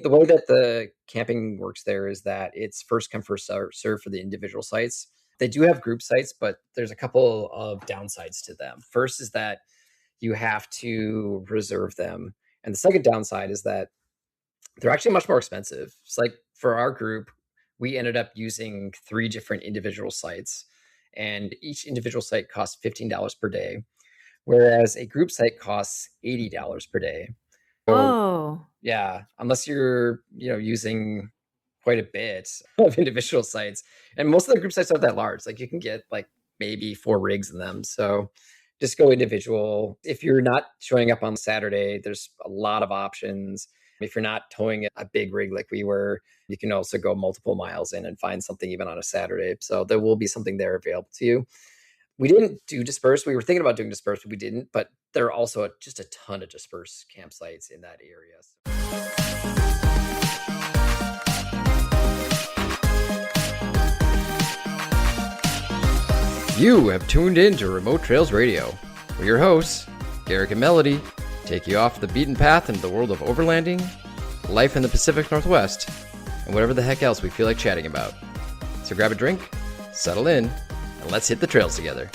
The way that the camping works there is that it's first come, first serve for the individual sites. They do have group sites, but there's a couple of downsides to them. First is that you have to reserve them. And the second downside is that they're actually much more expensive. It's like for our group, we ended up using 3 different individual sites, and each individual site costs $15 per day, whereas a group site costs $80 per day. So Whoa. yeah, unless you're, using quite a bit of individual sites. And most of the group sites aren't that large. Like you can get like maybe 4 rigs in them. So just go individual. If you're not showing up on Saturday, there's a lot of options. If you're not towing a big rig like we were, you can also go multiple miles in and find something even on a Saturday. So there will be something there available to you. We didn't do dispersed. We were thinking about doing dispersed, but we didn't. But there are also just a ton of dispersed campsites in that area. You have tuned in to Remote Trails Radio. We're your hosts, Garrick and Melody, take you off the beaten path into the world of overlanding, life in the Pacific Northwest, and whatever the heck else we feel like chatting about. So grab a drink, settle in, and let's hit the trails together.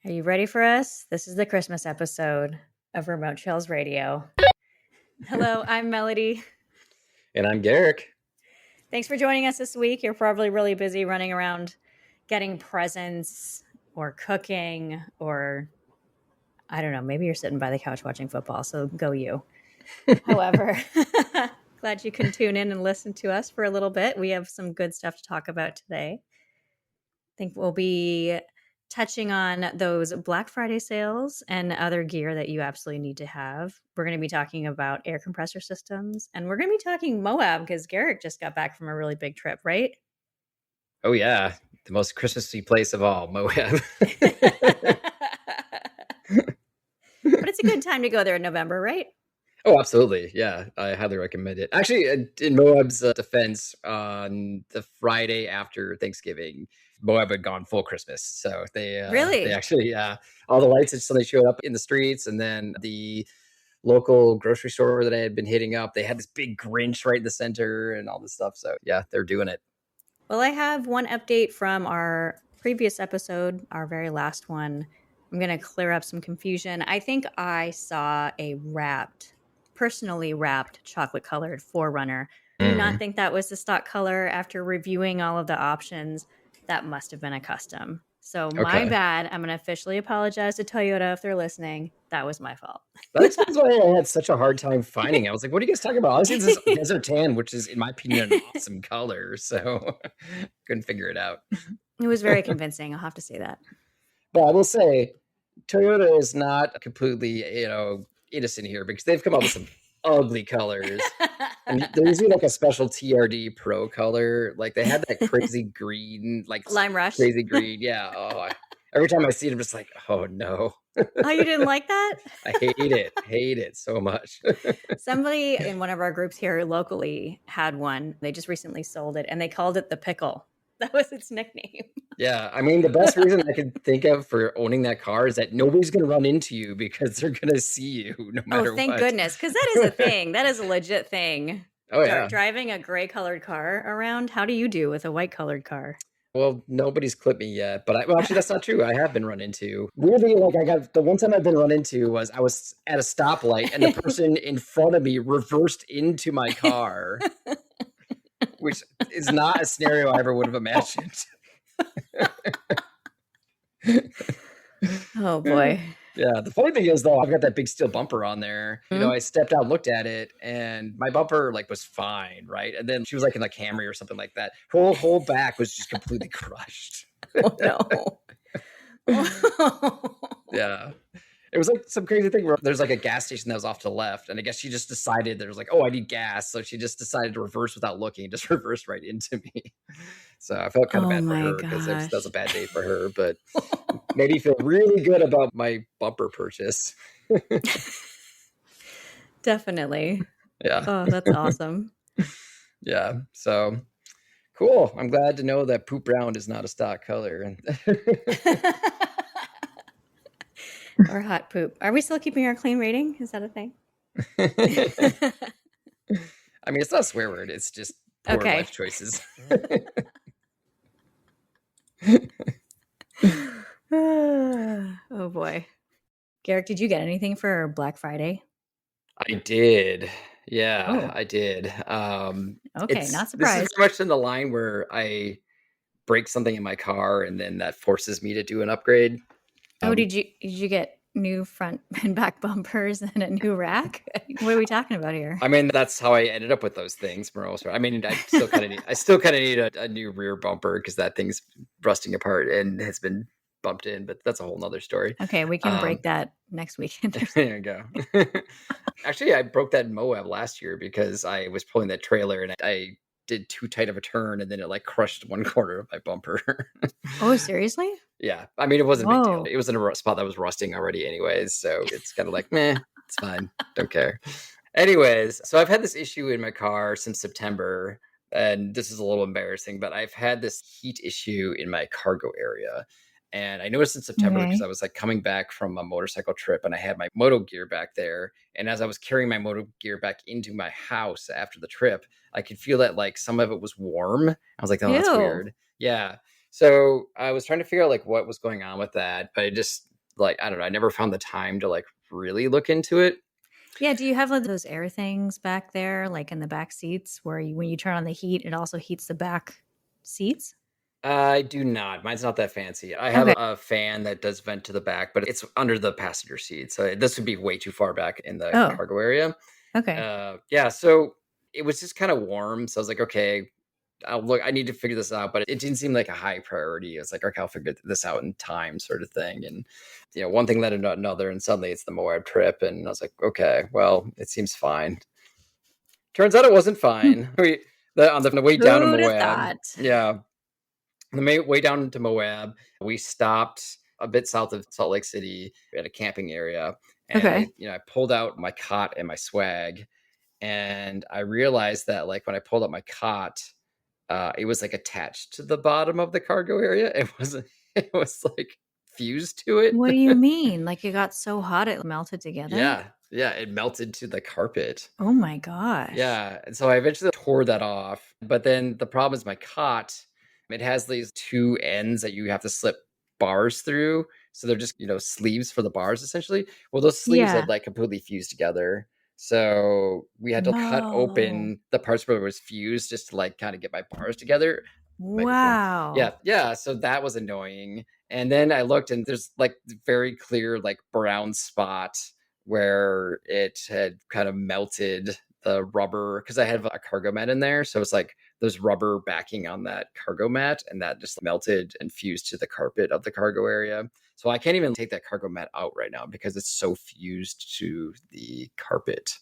Are you ready for us? This is the Christmas episode of Remote Trails Radio. Hello, I'm Melody. And I'm Garrick. Thanks for joining us this week. You're probably really busy running around getting presents or cooking, or I don't know, maybe you're sitting by the couch watching football, so go you. However, glad you can tune in and listen to us for a little bit. We have some good stuff to talk about today. I think we'll be touching on those Black Friday sales and other gear that you absolutely need to have. We're going to be talking about air compressor systems, and we're going to be talking Moab because Garrick just got back from a really big trip, right? Oh, yeah. The most Christmassy place of all, Moab. But it's a good time to go there in November, right? Oh, absolutely. Yeah, I highly recommend it. Actually, in Moab's defense, on the Friday after Thanksgiving, Moab had gone full Christmas. So Really? they actually, all the lights had suddenly showed up in the streets, and then the local grocery store that I had been hitting up, they had this big Grinch right in the center and all this stuff. So yeah, they're doing it. Well, I have one update from our previous episode, our very last one. I'm going to clear up some confusion. I think I saw a personally wrapped chocolate-colored 4Runner. I do not think that was the stock color. After reviewing all of the options, that must have been a custom. So my bad. I'm going to officially apologize to Toyota if they're listening. That was my fault. That explains why I had such a hard time finding it. I was like, what are you guys talking about? Obviously, this is desert tan, which is, in my opinion, an awesome color. So couldn't figure it out. It was very convincing. I'll have to say that. But I will say, Toyota is not completely, innocent here, because they've come up with some ugly colors. And there's like a special TRD Pro color. Like they had that crazy green, like Lime Rush. Crazy green. Yeah. Oh, every time I see it, I'm just like, oh no. Oh, you didn't like that? I hate it so much. Somebody in one of our groups here locally had one. They just recently sold it, and they called it the Pickle. That was its nickname. Yeah, I mean, the best reason I could think of for owning that car is that nobody's going to run into you because they're going to see you no matter what. Oh, thank goodness, because that is a thing. That is a legit thing. Oh, yeah. Driving a gray-colored car around, how do you do with a white-colored car? Well, nobody's clipped me yet, but actually that's not true. I have been run into. Weirdly, like the one time I've been run into was I was at a stoplight and the person in front of me reversed into my car, which is not a scenario I ever would have imagined. Oh boy. Yeah, the funny thing is though, I've got that big steel bumper on there. Mm-hmm. I stepped out, looked at it, and my bumper was fine, right? And then she was in a Camry or something like that. Her whole back was just completely crushed. Oh no. Yeah. It was some crazy thing where there's a gas station that was off to the left, and I guess she just decided there was oh, I need gas, so she just decided to reverse without looking, just reversed right into me. So I felt kind of bad for her because that was a bad day for her, but made me feel really good about my bumper purchase. Definitely. Yeah. Oh, that's awesome. Yeah. So cool. I'm glad to know that poop brown is not a stock color. Or hot poop. Are we still keeping our clean rating? Is that a thing? I mean, it's not a swear word. It's just poor Okay. life choices. Oh boy. Garrick, did you get anything for Black Friday? I did. Yeah, Oh, I did. okay. Not This is very surprised. much in the line where I break something in my car and then that forces me to do an upgrade. Oh, did you get new front and back bumpers and a new rack? What are we talking about here? I mean, that's how I ended up with those things for most part. I mean, I still kind of need a new rear bumper because that thing's rusting apart and has been bumped in, but that's a whole nother story. Okay, we can break that next weekend. There you go. Actually, I broke that in Moab last year because I was pulling that trailer and I did too tight of a turn and then it like crushed one corner of my bumper. Oh, seriously? Yeah. I mean, it wasn't a big deal. Whoa. It was in a spot that was rusting already anyways. So it's kind of like, meh, it's fine. Don't care. Anyways, so I've had this issue in my car since September. And this is a little embarrassing, but I've had this heat issue in my cargo area. And I noticed in September because Okay. I was like coming back from a motorcycle trip and I had my moto gear back there. And as I was carrying my moto gear back into my house after the trip, I could feel that like some of it was warm. I was like, oh, that's Ew. weird. Yeah. So I was trying to figure out like what was going on with that, but I just like, I don't know, I never found the time to like really look into it. Yeah, do you have like those air things back there, like in the back seats, where when you turn on the heat, it also heats the back seats? I do not. Mine's not that fancy. I have Okay. a fan that does vent to the back, but it's under the passenger seat. So this would be way too far back in the Oh, cargo area. okay. Yeah, so it was just kind of warm. So I was like, okay, I need to figure this out, but it didn't seem like a high priority. It's like, okay, I'll figure this out in time, sort of thing. And one thing led to another, and suddenly it's the Moab trip, and I was like, okay, well, it seems fine. Turns out it wasn't fine. On the way down to Who'd have Moab, thought? yeah, on the way down to Moab, we stopped a bit south of Salt Lake City at a camping area, and Okay. I pulled out my cot and my swag, and I realized that like when I pulled up my cot, it was like attached to the bottom of the cargo area. It wasn't. It was like fused to it. What do you mean? Like it got so hot it melted together? Yeah, it melted to the carpet. Oh my gosh. Yeah, and so I eventually tore that off. But then the problem is my cot, it has these two ends that you have to slip bars through. So they're just, sleeves for the bars essentially. Well, those sleeves Yeah. had like completely fused together. So we had to cut No. open the parts where it was fused just to like kind of get my bars together. Microphone. Wow. Yeah. So that was annoying. And then I looked and there's like very clear like brown spot where it had kind of melted the rubber because I have a cargo mat in there. So it's like there's rubber backing on that cargo mat and that just melted and fused to the carpet of the cargo area. So I can't even take that cargo mat out right now because it's so fused to the carpet.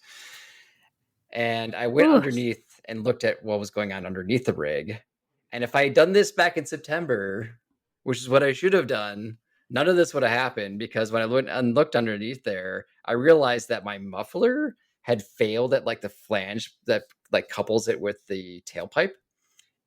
And I went Oof. underneath and looked at what was going on underneath the rig. And if I had done this back in September, which is what I should have done, none of this would have happened because when I went and looked underneath there, I realized that my muffler had failed at like the flange that like couples it with the tailpipe.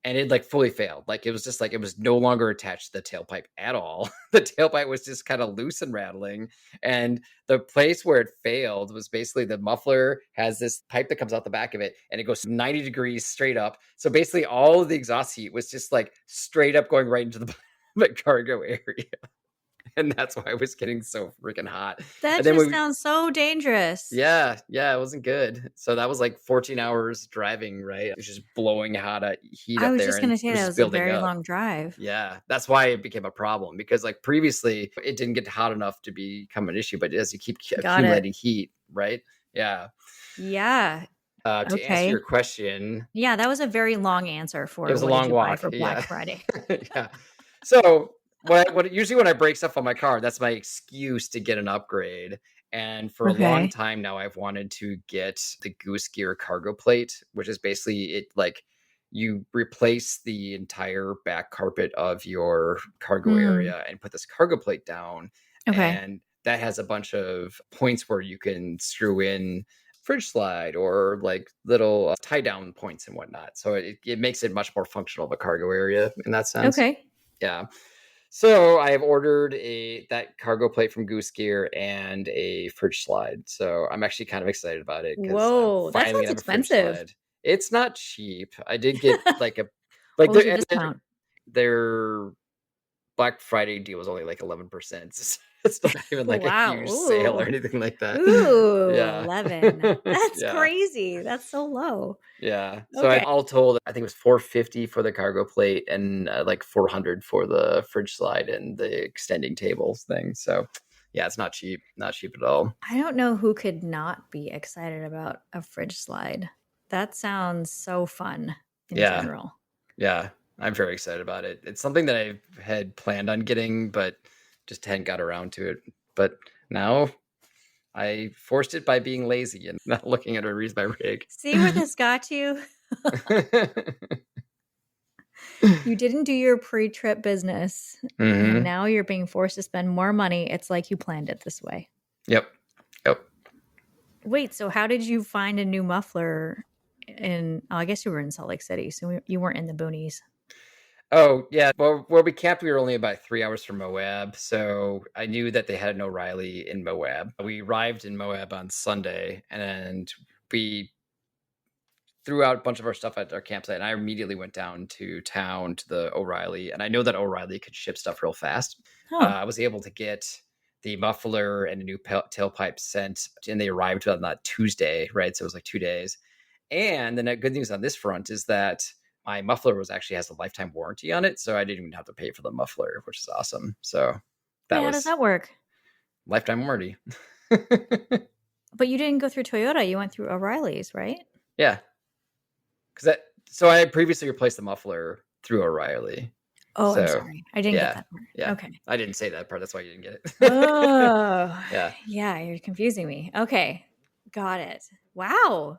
And it like fully failed. Like it was just like it was no longer attached to the tailpipe at all. The tailpipe was just kind of loose and rattling. And the place where it failed was basically the muffler has this pipe that comes out the back of it and it goes 90 degrees straight up. So basically all of the exhaust heat was just like straight up going right into the cargo area. And that's why it was getting so freaking hot. That And then just sounds so dangerous. Yeah, it wasn't good. So that was like 14 hours driving, right? It was just blowing hot heat I up was there. just going to And say it was that just was a building very up. long drive. Yeah, that's why it became a problem because like previously it didn't get hot enough to become an issue, but as you keep accumulating heat, right? Yeah. Yeah. To answer your question, Yeah, that was a very long answer for it was a what long did you buy walk for Black yeah. Friday. Yeah. So what usually when I break stuff on my car, that's my excuse to get an upgrade. And for a long time now, I've wanted to get the Goose Gear cargo plate, which is basically it like you replace the entire back carpet of your cargo area and put this cargo plate down. And that has a bunch of points where you can screw in fridge slide or like little tie down points and whatnot. So it makes it much more functional of a cargo area in that sense. Okay. Yeah. So I have ordered that cargo plate from Goose Gear and a fridge slide. So I'm actually kind of excited about it. Whoa, that sounds expensive. It's not cheap. I did get like what was your discount? their Black Friday deal was only like 11%. It's not even like a Wow. huge sale or Ooh. anything like that. Ooh, Yeah. 11. That's Yeah. crazy. That's so low. Yeah. So Okay. all told, I think it was $450 for the cargo plate and like $400 for the fridge slide and the extending tables thing. So yeah, it's not cheap. Not cheap at all. I don't know who could not be excited about a fridge slide. That sounds so fun in general. Yeah. I'm very excited about it. It's something that I had planned on getting, but just hadn't got around to it. But now I forced it by being lazy and not looking at a Reese by rig. See where this got you? You didn't do your pre-trip business, and now you're being forced to spend more money. It's like you planned it this way. Yep. Wait, so how did you find a new muffler I guess you were in Salt Lake City, so you weren't in the boonies. Oh, yeah. Well, where we camped, we were only about 3 hours from Moab. So I knew that they had an O'Reilly in Moab. We arrived in Moab on Sunday and we threw out a bunch of our stuff at our campsite. And I immediately went down to town to the O'Reilly. And I know that O'Reilly could ship stuff real fast. I was able to get the muffler and a new tailpipe sent, and they arrived on that Tuesday, right? So it was like 2 days. And the good news on this front is that my muffler actually has a lifetime warranty on it, so I didn't even have to pay for the muffler, which is awesome. So how does that work? Lifetime warranty. But you didn't go through Toyota; you went through O'Reilly's, right? Yeah, so I had previously replaced the muffler through O'Reilly. Oh, I'm sorry, I didn't get that part. Yeah, okay, I didn't say that part. That's why you didn't get it. Oh, yeah, you're confusing me. Okay, got it. Wow,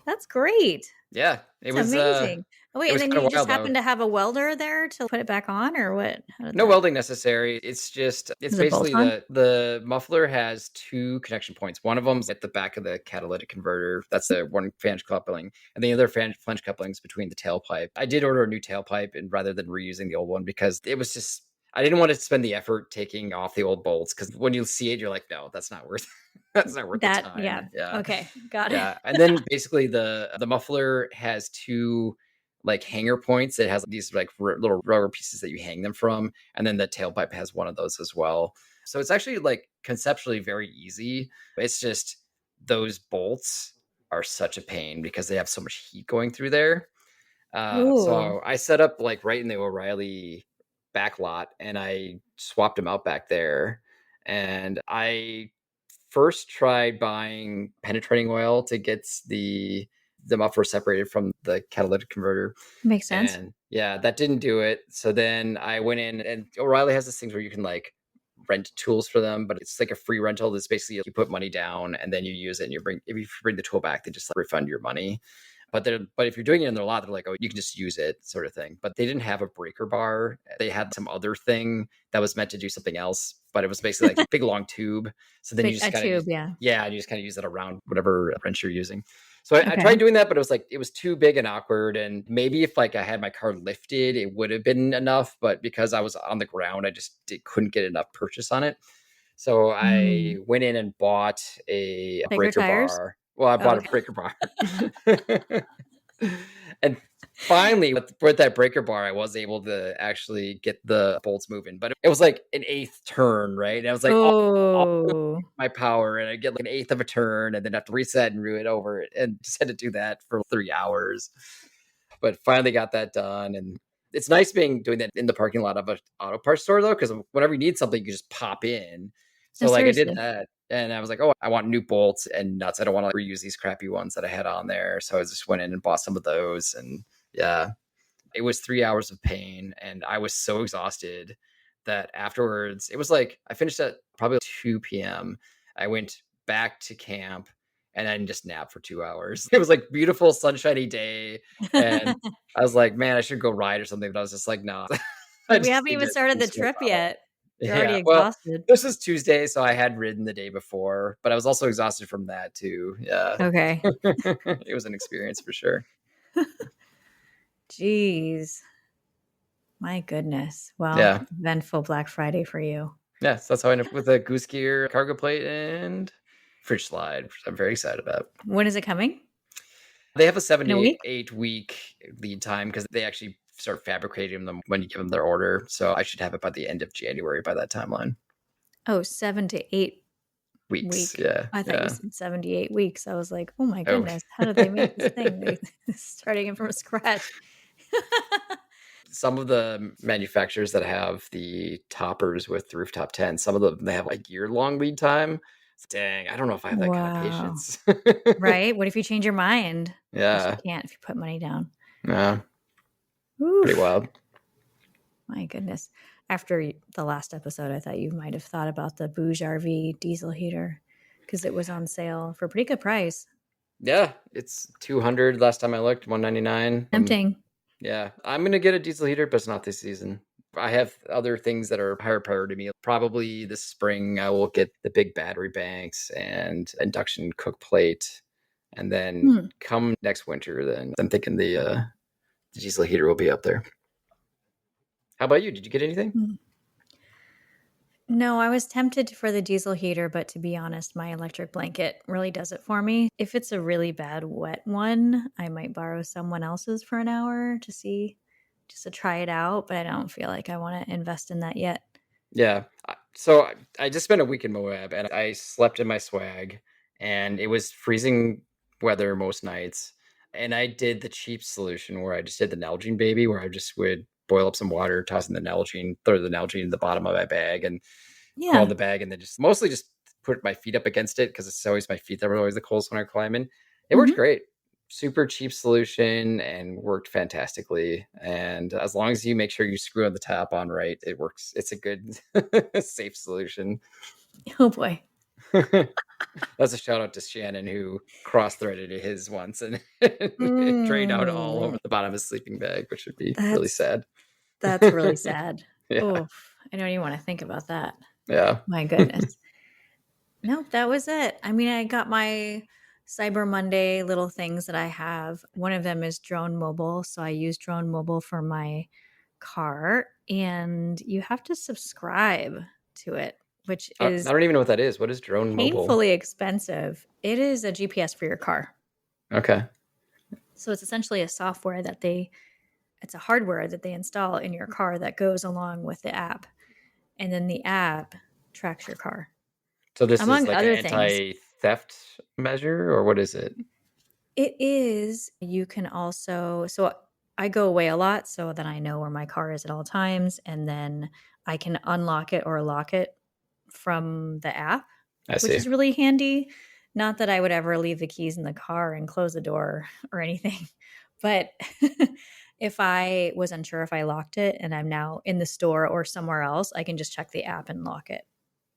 that's great. Yeah, it was amazing. Wait, and then you just happened though. to have a welder there to put it back on, or what? No welding necessary. It's basically the muffler has 2 connection points. One of them's at the back of the catalytic converter. That's the one flange coupling, and the other flange couplings between the tailpipe. I did order a new tailpipe, and rather than reusing the old one, because it was just, I didn't want to spend the effort taking off the old bolts, because when you see it, you're like, no, that's not worth. That's not worth the time. Yeah. Okay, got it. Yeah, and then basically the muffler has 2 like hanger points. It has these like little rubber pieces that you hang them from, and then the tailpipe has one of those as well. So it's actually like conceptually very easy. It's just those bolts are such a pain because they have so much heat going through there. So I set up like right in the O'Reilly back lot, and I swapped them out back there. And I first tried buying penetrating oil to get the muffler separated from the catalytic converter. Makes sense. And yeah, that didn't do it. So then I went in, and O'Reilly has this things where you can like rent tools for them, but it's like a free rental. It's basically you put money down and then you use it, and if you bring the tool back, they just like refund your money. But if you're doing it in their lot, they're like, oh, you can just use it, sort of thing. But they didn't have a breaker bar. They had some other thing that was meant to do something else, but it was basically like a big long tube. So then you just kind of and you just kind of use it around whatever wrench you're using. So I tried doing that, but it was too big and awkward. And maybe if like I had my car lifted, it would have been enough. But because I was on the ground, I just couldn't get enough purchase on it. So I went in and bought a breaker bar. Well, I bought a breaker bar. And finally, with that breaker bar, I was able to actually get the bolts moving. But it was like an 1/8 turn, right? And I was like, all my power, and I get like an 1/8 of a turn, and then have to reset and root it over, and just had to do that for 3 hours. But finally got that done, and it's nice doing that in the parking lot of an auto parts store, though, because whenever you need something, you just pop in. So like I did that, and I was like, oh, I want new bolts and nuts. I don't want to reuse these crappy ones that I had on there. So I just went in and bought some of those, and yeah, it was 3 hours of pain, and I was so exhausted that afterwards, it was like I finished at probably 2 p.m. I went back to camp and then just napped for 2 hours. It was like beautiful sunshiny day, and I was like, man, I should go ride or something. But I was just like, no. We haven't even started the trip yet. You're already exhausted. Well, this is Tuesday, so I had ridden the day before, but I was also exhausted from that too. Yeah. Okay. It was an experience for sure. Jeez. My goodness. Well, eventful Black Friday for you. Yeah, so that's how I ended up with a goose gear cargo plate and fridge slide, which I'm very excited about. When is it coming? They have a 7 In a to week? 8 week lead time because they actually start fabricating them when you give them their order. So I should have it by the end of January by that timeline. Oh, 7 to 8 Weeks. week. Yeah. I thought you Yeah. said 78 weeks. I was like, oh my Oh. goodness, how do they make this thing? They starting it from scratch. Some of the manufacturers that have the toppers with the rooftop tents, some of them, they have like year-long lead time. Dang, I don't know if I have that kind of Wow. patience. Right? What if you change your mind? Guess you Yeah. can't if you put money down. Yeah. Pretty Oof. wild. My goodness. After the last episode, I thought you might have thought about the Bouge RV diesel heater because it was on sale for a pretty good price. Yeah, it's 200 last time I looked, 199. Tempting. Yeah, I'm going to get a diesel heater, but it's not this season. I have other things that are higher priority to me. Probably this spring, I will get the big battery banks and induction cook plate. And then come next winter, then I'm thinking the diesel heater will be up there. How about you? Did you get anything? No, I was tempted for the diesel heater, but to be honest, my electric blanket really does it for me. If it's a really bad wet one, I might borrow someone else's for an hour to see, just to try it out, but I don't feel like I want to invest in that yet. Yeah. So I just spent a week in Moab and I slept in my swag and it was freezing weather most nights. And I did the cheap solution where I just did the Nalgene baby, where I just would boil up some water, toss in the Nalgene, throw the Nalgene in the bottom of my bag and crawl in the bag and then just mostly just put my feet up against it because it's always my feet that were always the coldest when I'm climbing. It worked great. Super cheap solution and worked fantastically. And as long as you make sure you screw on the top on right, it works. It's a good, safe solution. Oh boy. That's a shout out to Shannon who cross-threaded his once and it drained out all over the bottom of his sleeping bag, which would be really sad. That's really sad. Yeah. Oof. I don't even want to think about that. Yeah. My goodness. Nope, that was it. I mean, I got my Cyber Monday little things that I have. One of them is Drone Mobile. So I use Drone Mobile for my car, and you have to subscribe to it, which is I don't even know what that is. What is Drone Mobile? painfully expensive. It is a GPS for your car. Okay. So it's essentially a software that it's a hardware that they install in your car that goes along with the app. And then the app tracks your car. So this Among is like other an anti-theft measure, or what is it? It is. You can also, so I go away a lot so that I know where my car is at all times. And then I can unlock it or lock it from the app, which is really handy. Not that I would ever leave the keys in the car and close the door or anything. But if I was unsure if I locked it and I'm now in the store or somewhere else, I can just check the app and lock it.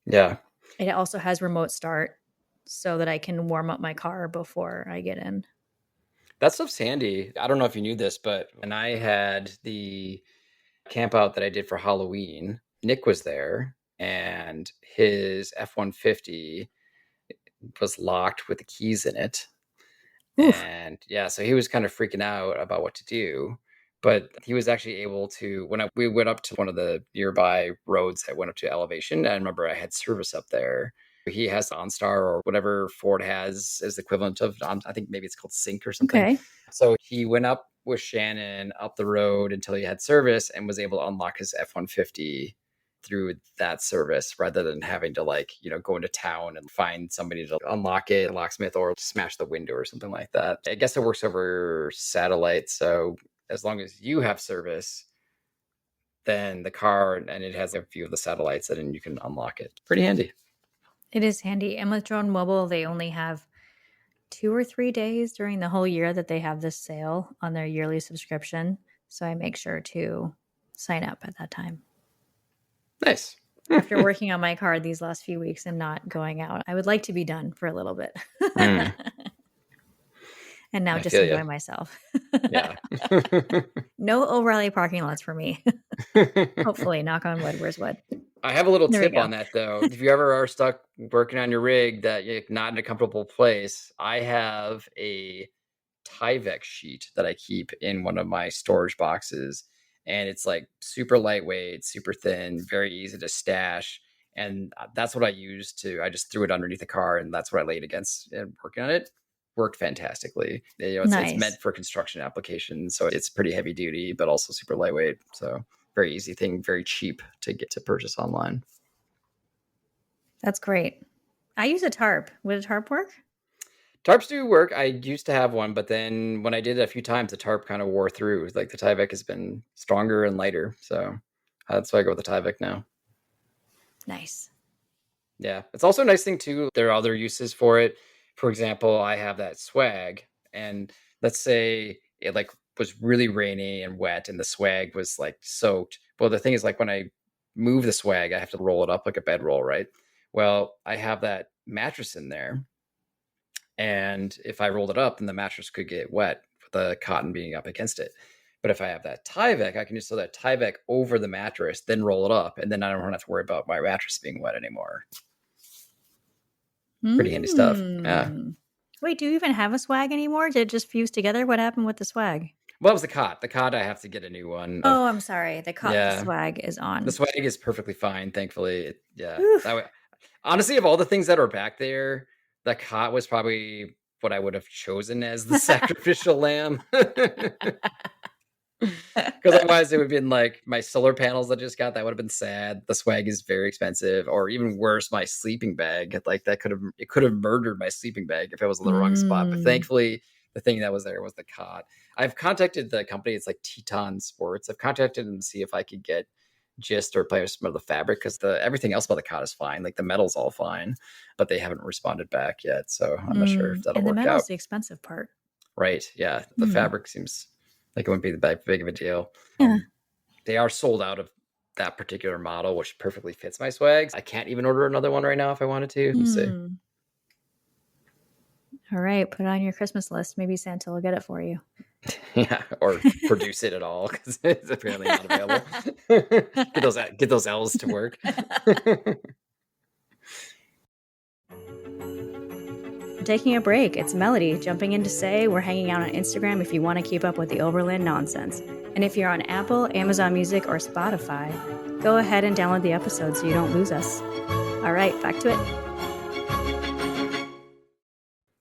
Yeah. It also has remote start so that I can warm up my car before I get in. That stuff's handy. I don't know if you knew this, but when I had the camp out that I did for Halloween, Nick was there and his F-150 was locked with the keys in it. Oof. And yeah, so he was kind of freaking out about what to do. But he was actually able to, we went up to one of the nearby roads that went up to elevation. I remember I had service up there. He has OnStar or whatever Ford has as the equivalent of, I think maybe it's called Sync or something. Okay. So he went up with Shannon up the road until he had service and was able to unlock his F-150 through that service rather than having to go into town and find somebody to unlock it, a locksmith, or smash the window or something like that. I guess it works over satellite. So as long as you have service, then the car and it has a few of the satellites, and then you can unlock it. Pretty handy. It is handy. And with Drone Mobile, they only have 2 or 3 days during the whole year that they have this sale on their yearly subscription. So I make sure to sign up at that time. Nice. After working on my car these last few weeks and not going out, I would like to be done for a little bit. And now just enjoy myself. Yeah. No O'Reilly parking lots for me. Hopefully, knock on wood. Where's wood? I have a little tip on that, though. If you ever are stuck working on your rig that you're not in a comfortable place, I have a Tyvek sheet that I keep in one of my storage boxes. And it's like super lightweight, super thin, very easy to stash. And that's what I just threw it underneath the car, and that's what I laid against and working on it. worked fantastically. It's Nice. meant for construction applications, so it's pretty heavy duty, but also super lightweight. So very easy thing, very cheap to get to purchase online. That's great. I use a tarp. Would a tarp work? Tarps do work. I used to have one, but then when I did it a few times, the tarp kind of wore through. Like the Tyvek has been stronger and lighter, so that's why I go with the Tyvek now. Nice. Yeah, it's also a nice thing too. There are other uses for it. For example, I have that swag, and let's say it like was really rainy and wet, and the swag was like soaked. Well, the thing is, like when I move the swag, I have to roll it up like a bedroll, right? Well, I have that mattress in there, and if I rolled it up, then the mattress could get wet with the cotton being up against it. But if I have that Tyvek, I can just throw that Tyvek over the mattress, then roll it up, and then I don't have to worry about my mattress being wet anymore. Pretty handy stuff. Yeah. Wait, do you even have a swag anymore? Did it just fuse together? What happened with the swag? Well, it was the cot. The cot, I have to get a new one. Oh, I'm sorry. The swag is on. The swag is perfectly fine, thankfully. Honestly, of all the things that are back there, the cot was probably what I would have chosen as the sacrificial lamb. Because otherwise it would have been like my solar panels that I just got. That would have been sad. The swag is very expensive, or even worse, my sleeping bag. Like it could have murdered my sleeping bag if it was in the wrong spot. But thankfully, the thing that was there was the cot. I've contacted the company. It's like Teton Sports. I've contacted them to see if I could get just or replace some of the fabric, because everything else about the cot is fine. Like the metal's all fine, but they haven't responded back yet. So I'm not sure if that'll work out. And the metal's the expensive part. Right. Yeah. The fabric seems like it wouldn't be that big of a deal. Yeah. They are sold out of that particular model, which perfectly fits my swags. I can't even order another one right now if I wanted to. Let's see. All right. Put it on your Christmas list. Maybe Santa will get it for you. Yeah. Or produce it at all, because it's apparently not available. Get those L's to work. Taking a break. It's Melody jumping in to say we're hanging out on Instagram if you want to keep up with the Overland nonsense. And if you're on Apple, Amazon Music, or Spotify, go ahead and download the episode so you don't lose us. All right, back to it.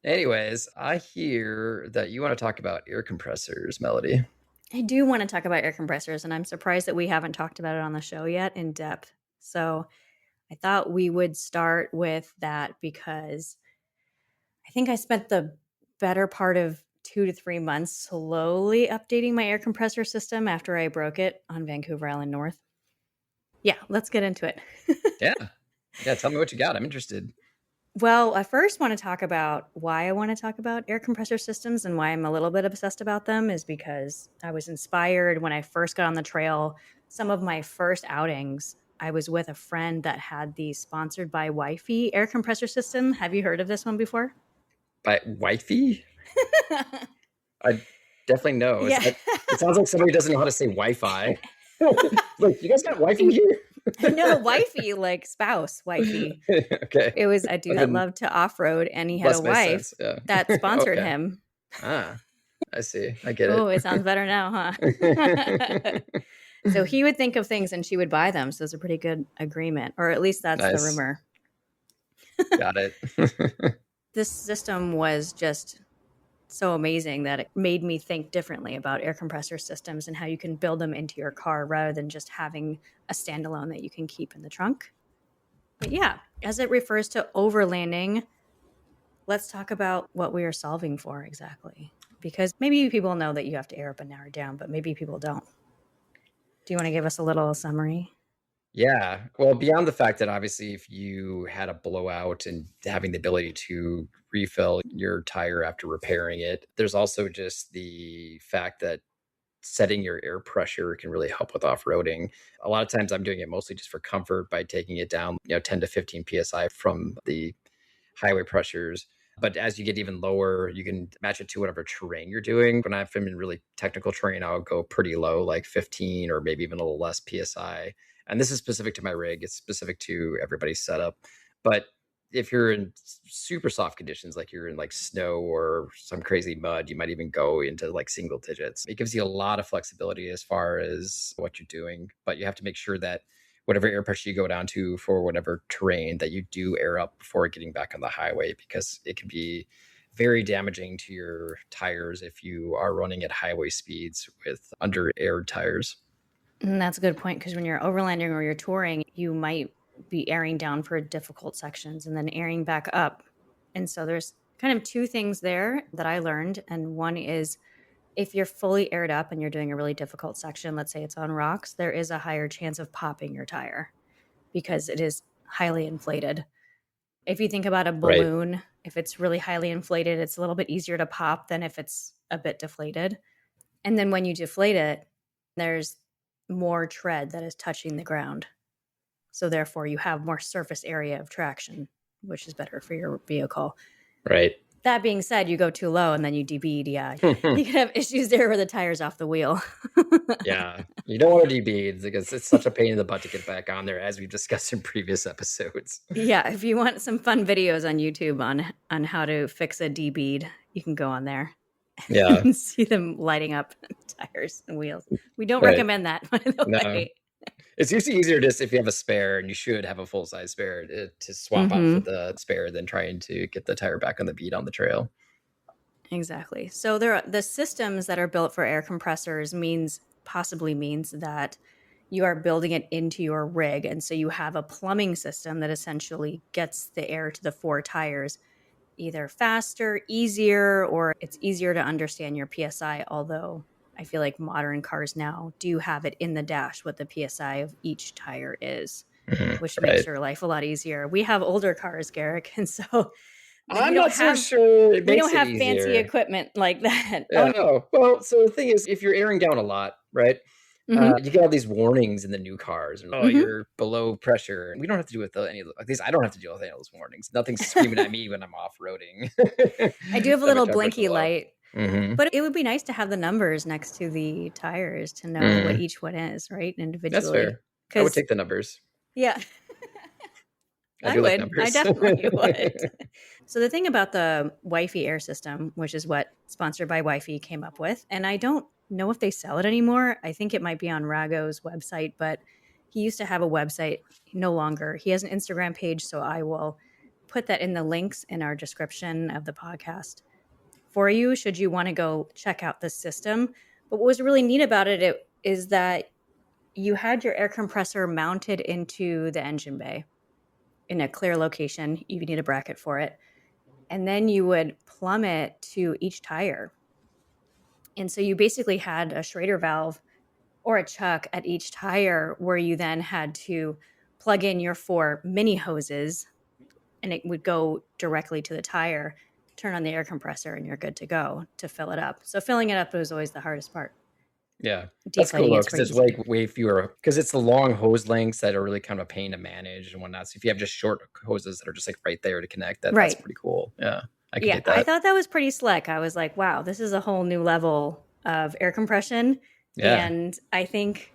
Anyways, I hear that you want to talk about air compressors, Melody. I do want to talk about air compressors, and I'm surprised that we haven't talked about it on the show yet in depth. So I thought we would start with that because I think I spent the better part of 2 to 3 months slowly updating my air compressor system after I broke it on Vancouver Island North. Yeah, let's get into it. Yeah, tell me what you got. I'm interested. Well, I first want to talk about why I want to talk about air compressor systems and why I'm a little bit obsessed about them is because I was inspired when I first got on the trail. Some of my first outings, I was with a friend that had the sponsored by Wifey air compressor system. Have you heard of this one before? By Wifey? I definitely know. Yeah. It sounds like somebody doesn't know how to say Wi-Fi. Like, you guys got Wifey here? No, Wifey, like spouse, Wifey. Okay. It was a dude that loved to off-road, and he had a wife that sponsored him. Ah, I see. I get it. Oh, it sounds better now, huh? So he would think of things and she would buy them. So it's a pretty good agreement, or at least that's the rumor. Got it. This system was just so amazing that it made me think differently about air compressor systems and how you can build them into your car rather than just having a standalone that you can keep in the trunk. But yeah, as it refers to overlanding, let's talk about what we are solving for exactly. Because maybe people know that you have to air up and air down, but maybe people don't. Do you want to give us a little summary? Yeah. Well, beyond the fact that obviously if you had a blowout and having the ability to refill your tire after repairing it, there's also just the fact that setting your air pressure can really help with off-roading. A lot of times I'm doing it mostly just for comfort by taking it down, 10 to 15 PSI from the highway pressures. But as you get even lower, you can match it to whatever terrain you're doing. When I'm in really technical terrain, I'll go pretty low, like 15 or maybe even a little less PSI. And this is specific to my rig. It's specific to everybody's setup. But if you're in super soft conditions, like you're in like snow or some crazy mud, you might even go into like single digits. It gives you a lot of flexibility as far as what you're doing. But you have to make sure that whatever air pressure you go down to for whatever terrain, that you do air up before getting back on the highway, because it can be very damaging to your tires if you are running at highway speeds with under-aired tires. And that's a good point, because when you're overlanding or you're touring, you might be airing down for difficult sections and then airing back up. And so there's kind of two things there that I learned. And one is, if you're fully aired up and you're doing a really difficult section, let's say it's on rocks, there is a higher chance of popping your tire because it is highly inflated. If you think about a balloon, right, if it's really highly inflated, it's a little bit easier to pop than if it's a bit deflated. And then when you deflate it, there's more tread that is touching the ground. So therefore you have more surface area of traction, which is better for your vehicle. Right. That being said, you go too low and then you debead. Yeah, you can have issues there where the tire's off the wheel. Yeah, you don't want to debead because it's such a pain in the butt to get back on there, as we've discussed in previous episodes. Yeah, if you want some fun videos on YouTube on how to fix a debead, you can go on there. Yeah, and see them lighting up tires and wheels. We don't recommend that, by the way. It's usually easier just if you have a spare, and you should have a full-size spare, to swap out for the spare than trying to get the tire back on the bead on the trail. Exactly. So the systems that are built for air compressors possibly means that you are building it into your rig. And so you have a plumbing system that essentially gets the air to the four tires either faster, easier, or it's easier to understand your PSI, although I feel like modern cars now do have it in the dash what the PSI of each tire is, which makes your life a lot easier. We have older cars, Garrick, and so I'm not so sure it makes we don't have easier. Fancy equipment like that. Yeah. Oh, well, so the thing is, if you're airing down a lot, right, you get all these warnings in the new cars, and you're below pressure. And we don't have to do with any of these. I don't have to deal with any of those warnings. Nothing's screaming at me when I'm off-roading. I do have a little blinky light. But it would be nice to have the numbers next to the tires to know what each one is, right? Individually. That's fair. I would take the numbers. Yeah. I would. I definitely would. So the thing about the Wi-Fi air system, which is what Sponsored by Wi-Fi came up with, and I don't know if they sell it anymore. I think it might be on Rago's website, but he used to have a website, no longer. He has an Instagram page, so I will put that in the links in our description of the podcast for you, should you want to go check out this system. But what was really neat about it is that you had your air compressor mounted into the engine bay in a clear location. You need a bracket for it. And then you would plumb it to each tire. And so you basically had a Schrader valve or a chuck at each tire where you then had to plug in your 4 mini hoses, and it would go directly to the tire, turn on the air compressor, and you're good to go to fill it up. So filling it up was always the hardest part. Yeah, that's cool though, because it's like way fewer, because it's the long hose lengths that are really kind of a pain to manage and whatnot. So if you have just short hoses that are just like right there to connect, that's pretty cool. Yeah, I can get that. I thought that was pretty slick. I was like, wow, this is a whole new level of air compression. Yeah. And I think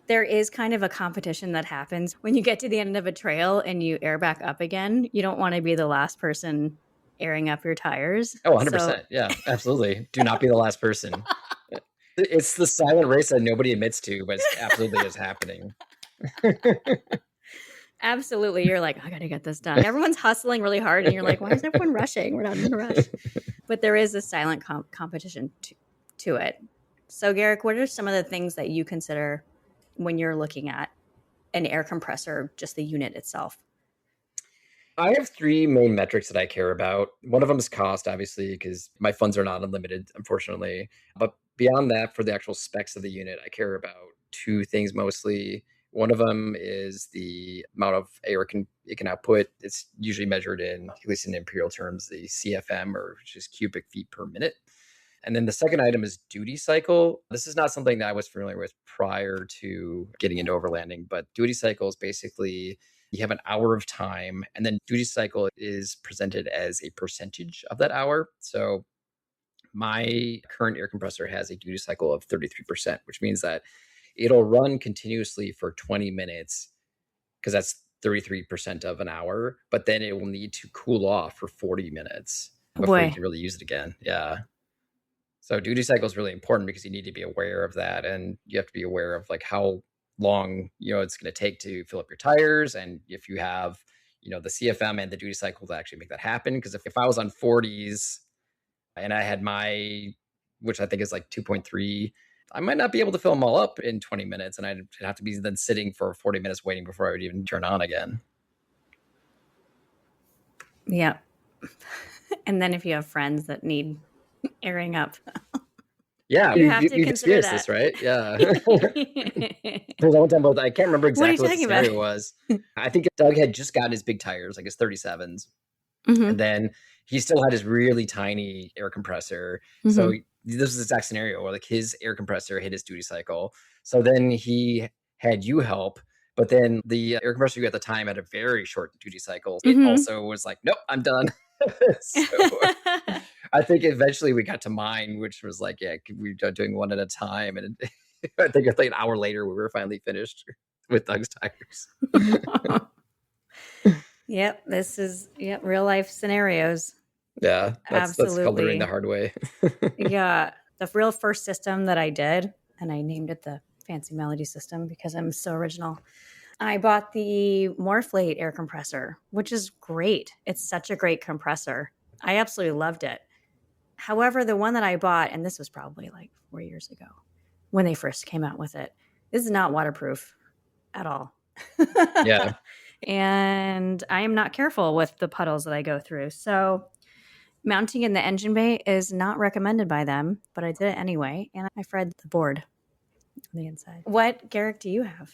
there is kind of a competition that happens when you get to the end of a trail and you air back up again. You don't want to be the last person airing up your tires. Oh, 100%. Yeah, absolutely. Do not be the last person. It's the silent race that nobody admits to, but it absolutely is happening. Absolutely. You're like, I got to get this done. Everyone's hustling really hard, and you're like, why is everyone rushing? We're not in a rush. But there is a silent competition to it. So, Garrick, what are some of the things that you consider when you're looking at an air compressor, just the unit itself? I have 3 main metrics that I care about. One of them is cost, obviously, because my funds are not unlimited, unfortunately. But beyond that, for the actual specs of the unit, I care about 2 things mostly. One of them is the amount of air it can output. It's usually measured in, at least in imperial terms, the CFM, or just cubic feet per minute. And then the second item is duty cycle. This is not something that I was familiar with prior to getting into overlanding, but duty cycle is basically you have an hour of time, and then duty cycle is presented as a percentage of that hour. So my current air compressor has a duty cycle of 33%, which means that it'll run continuously for 20 minutes because that's 33% of an hour, but then it will need to cool off for 40 minutes before you can really use it again. Yeah. So duty cycle is really important because you need to be aware of that, and you have to be aware of like how long it's going to take to fill up your tires, and if you have the CFM and the duty cycle to actually make that happen. Because if I was on 40s And I had my, which I think is like 2.3. I might not be able to fill them all up in 20 minutes, and I'd have to be then sitting for 40 minutes waiting before I would even turn on again. Yeah. And then if you have friends that need airing up, Yeah, you have to you've consider experienced that. this, right? Yeah. There's one time, I can't remember What are you exactly what the talking about? scenario was. I think Doug had just gotten his big tires, like his 37s. Mhm. And then he still had his really tiny air compressor. So this was the exact scenario where like his air compressor hit his duty cycle. So then he had you help, but then the air compressor you at the time had a very short duty cycle. It also was like, nope, I'm done. So I think eventually we got to mine, which was like, yeah, we were doing one at a time. And I think like an hour later, we were finally finished with Doug's tires. Yep, this is real life scenarios. Yeah, that's called learning the hard way. Yeah, the real first system that I did, and I named it the Fancy Melody system because I'm so original. I bought the Morflate air compressor, which is great. It's such a great compressor. I absolutely loved it. However, the one that I bought, and this was probably like 4 years ago when they first came out with it, this is not waterproof at all. Yeah. And I am not careful with the puddles that I go through. So mounting in the engine bay is not recommended by them, but I did it anyway. And I fried the board on the inside. What, Garrick, do you have?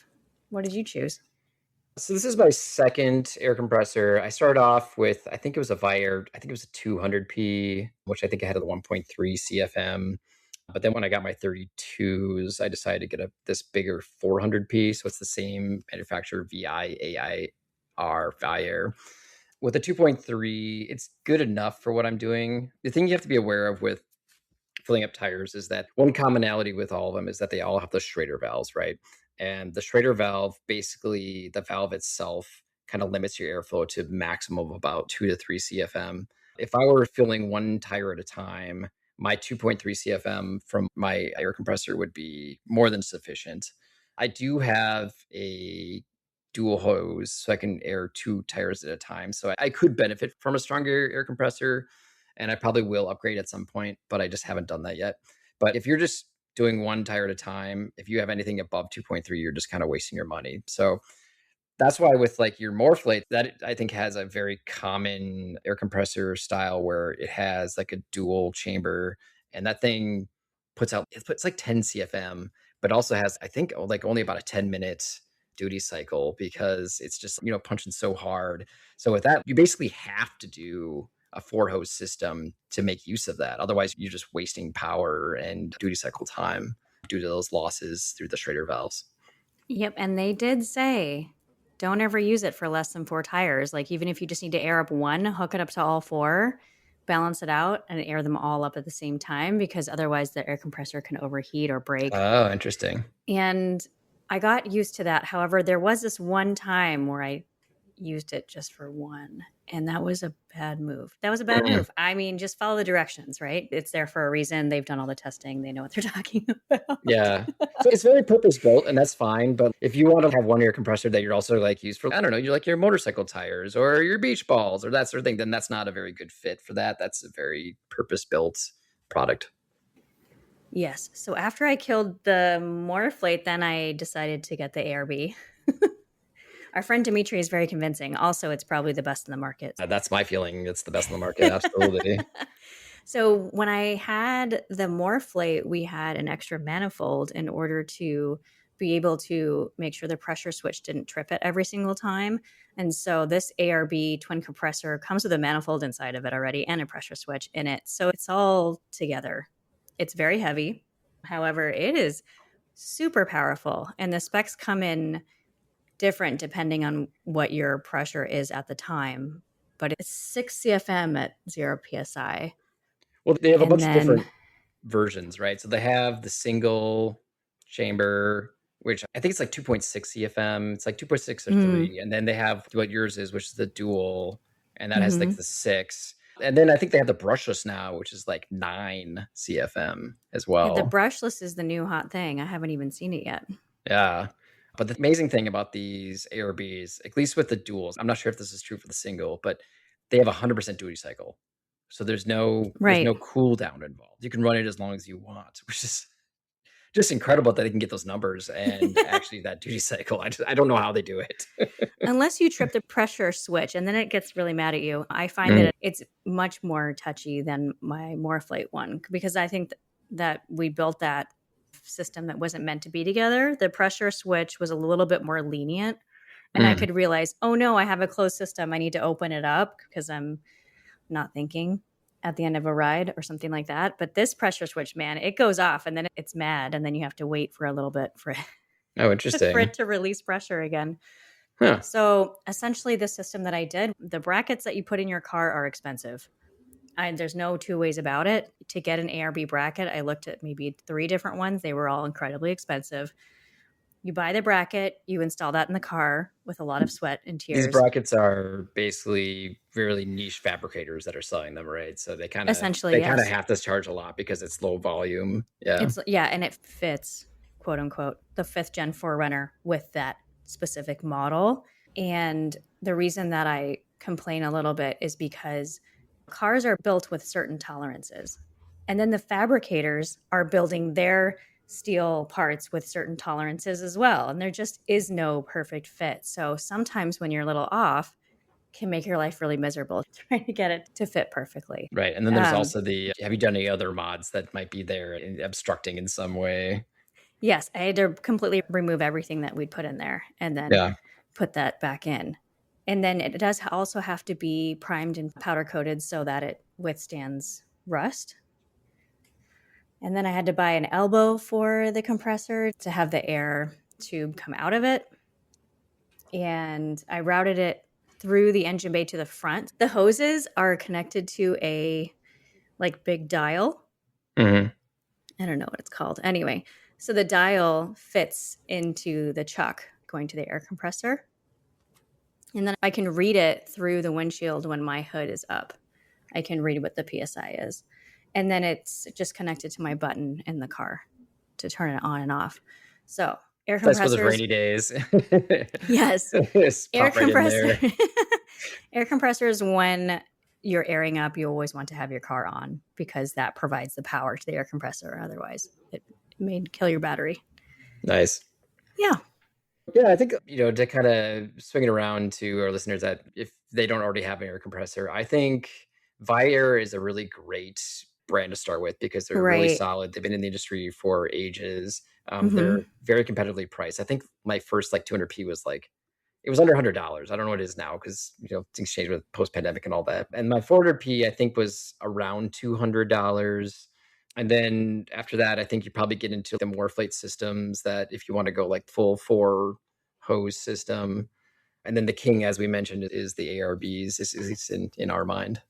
What did you choose? So this is my second air compressor. I started off with, I think it was a Vier, I think it was a 200p, which I think I had a 1.3 CFM. But then when I got my 32s, I decided to get this bigger 400p. So it's the same manufacturer, VIAIR Vier. With the 2.3, it's good enough for what I'm doing. The thing you have to be aware of with filling up tires is that one commonality with all of them is that they all have the Schrader valves, right? And the Schrader valve, basically the valve itself kind of limits your airflow to maximum of about 2 to 3 CFM. If I were filling one tire at a time, my 2.3 CFM from my air compressor would be more than sufficient. I do have a dual hose so I can air 2 tires at a time. So I could benefit from a stronger air compressor, and I probably will upgrade at some point, but I just haven't done that yet. But if you're just doing one tire at a time, if you have anything above 2.3, you're just kind of wasting your money. So that's why with like your Morflate, that I think has a very common air compressor style where it has like a dual chamber, and that thing puts like 10 CFM, but also has, I think, like only about a 10-minute duty cycle because it's just, punching so hard. So with that, you basically have to do a 4-hose system to make use of that. Otherwise, you're just wasting power and duty cycle time due to those losses through the Schrader valves. Yep, and they did say don't ever use it for less than 4 tires. Like even if you just need to air up one, hook it up to all 4, balance it out, and air them all up at the same time because otherwise the air compressor can overheat or break. Oh, interesting. And I got used to that. However, there was this one time where I used it just for one, and that was a bad move. I mean, just follow the directions, right? It's there for a reason. They've done all the testing. They know what they're talking about. Yeah. So it's very purpose built, and that's fine. But if you want to have one air compressor that you're also like used for, I don't know, you like your motorcycle tires or your beach balls or that sort of thing, then that's not a very good fit for that. That's a very purpose built product. Yes. So after I killed the Morflate, then I decided to get the ARB. Our friend Dimitri is very convincing. Also, it's probably the best in the market. That's my feeling. It's the best in the market. Absolutely. So when I had the Morflate, we had an extra manifold in order to be able to make sure the pressure switch didn't trip it every single time. And so this ARB twin compressor comes with a manifold inside of it already and a pressure switch in it. So it's all together. It's very heavy. However, it is super powerful. And the specs come in different depending on what your pressure is at the time. But it's 6 CFM at 0 PSI. Well, they have a bunch of different versions, right? So they have the single chamber, which I think it's like 2.6 CFM. It's like 2.6 or 3. And then they have what yours is, which is the dual. And that has like the 6. And then I think they have the brushless now, which is like 9 CFM as well. Yeah, the brushless is the new hot thing. I haven't even seen it yet. Yeah. But the amazing thing about these ARBs, at least with the duals, I'm not sure if this is true for the single, but they have 100% duty cycle. So there's no Right. cool down involved. You can run it as long as you want, which is just incredible that they can get those numbers and actually that duty cycle. I don't know how they do it. Unless you trip the pressure switch, and then it gets really mad at you. I find Mm. that it's much more touchy than my Morphlate one, because I think that we built that system that wasn't meant to be together. The pressure switch was a little bit more lenient, and I could realize, oh no, I have a closed system. I need to open it up because I'm not thinking at the end of a ride or something like that. But this pressure switch, man, it goes off and then it's mad, and then you have to wait for a little bit for it, Oh, interesting. for it to release pressure again. Huh. So essentially, the system that I did, the brackets that you put in your car are expensive. There's no two ways about it. To get an ARB bracket, I looked at maybe 3 different ones. They were all incredibly expensive. You buy the bracket, you install that in the car with a lot of sweat and tears. These brackets are basically really niche fabricators that are selling them, right? So they kind of Essentially, yes. have to charge a lot because it's low volume. Yeah. And it fits, quote unquote, the 5th Gen 4Runner with that specific model. And the reason that I complain a little bit is because cars are built with certain tolerances. And then the fabricators are building their steel parts with certain tolerances as well. And there just is no perfect fit. So sometimes when you're a little off, can make your life really miserable trying to get it to fit perfectly. Right. And then there's also have you done any other mods that might be there obstructing in some way? Yes, I had to completely remove everything that we'd put in there and then put that back in. And then it does also have to be primed and powder coated so that it withstands rust. And then I had to buy an elbow for the compressor to have the air tube come out of it. And I routed it through the engine bay to the front. The hoses are connected to a big dial. Mm-hmm. I don't know what it's called. Anyway, so the dial fits into the chuck going to the air compressor. And then I can read it through the windshield when my hood is up. I can read what the PSI is. And then it's just connected to my button in the car to turn it on and off. So air compressors. Those rainy days. Yes. Air compressor. Air compressors, when you're airing up, you always want to have your car on because that provides the power to the air compressor. Otherwise, it may kill your battery. Nice. Yeah. Yeah, I think, to kind of swing it around to our listeners that if they don't already have an air compressor, I think Viair is a really great brand to start with because they're really solid. They've been in the industry for ages. They're very competitively priced. I think my first 200p was it was under $100. I don't know what it is now because things change with post-pandemic and all that. And my 400p I think was around $200. And then after that, I think you probably get into the Morphlate systems that if you want to go full 4 hose system. And then the king, as we mentioned, is the ARBs. This is in our mind.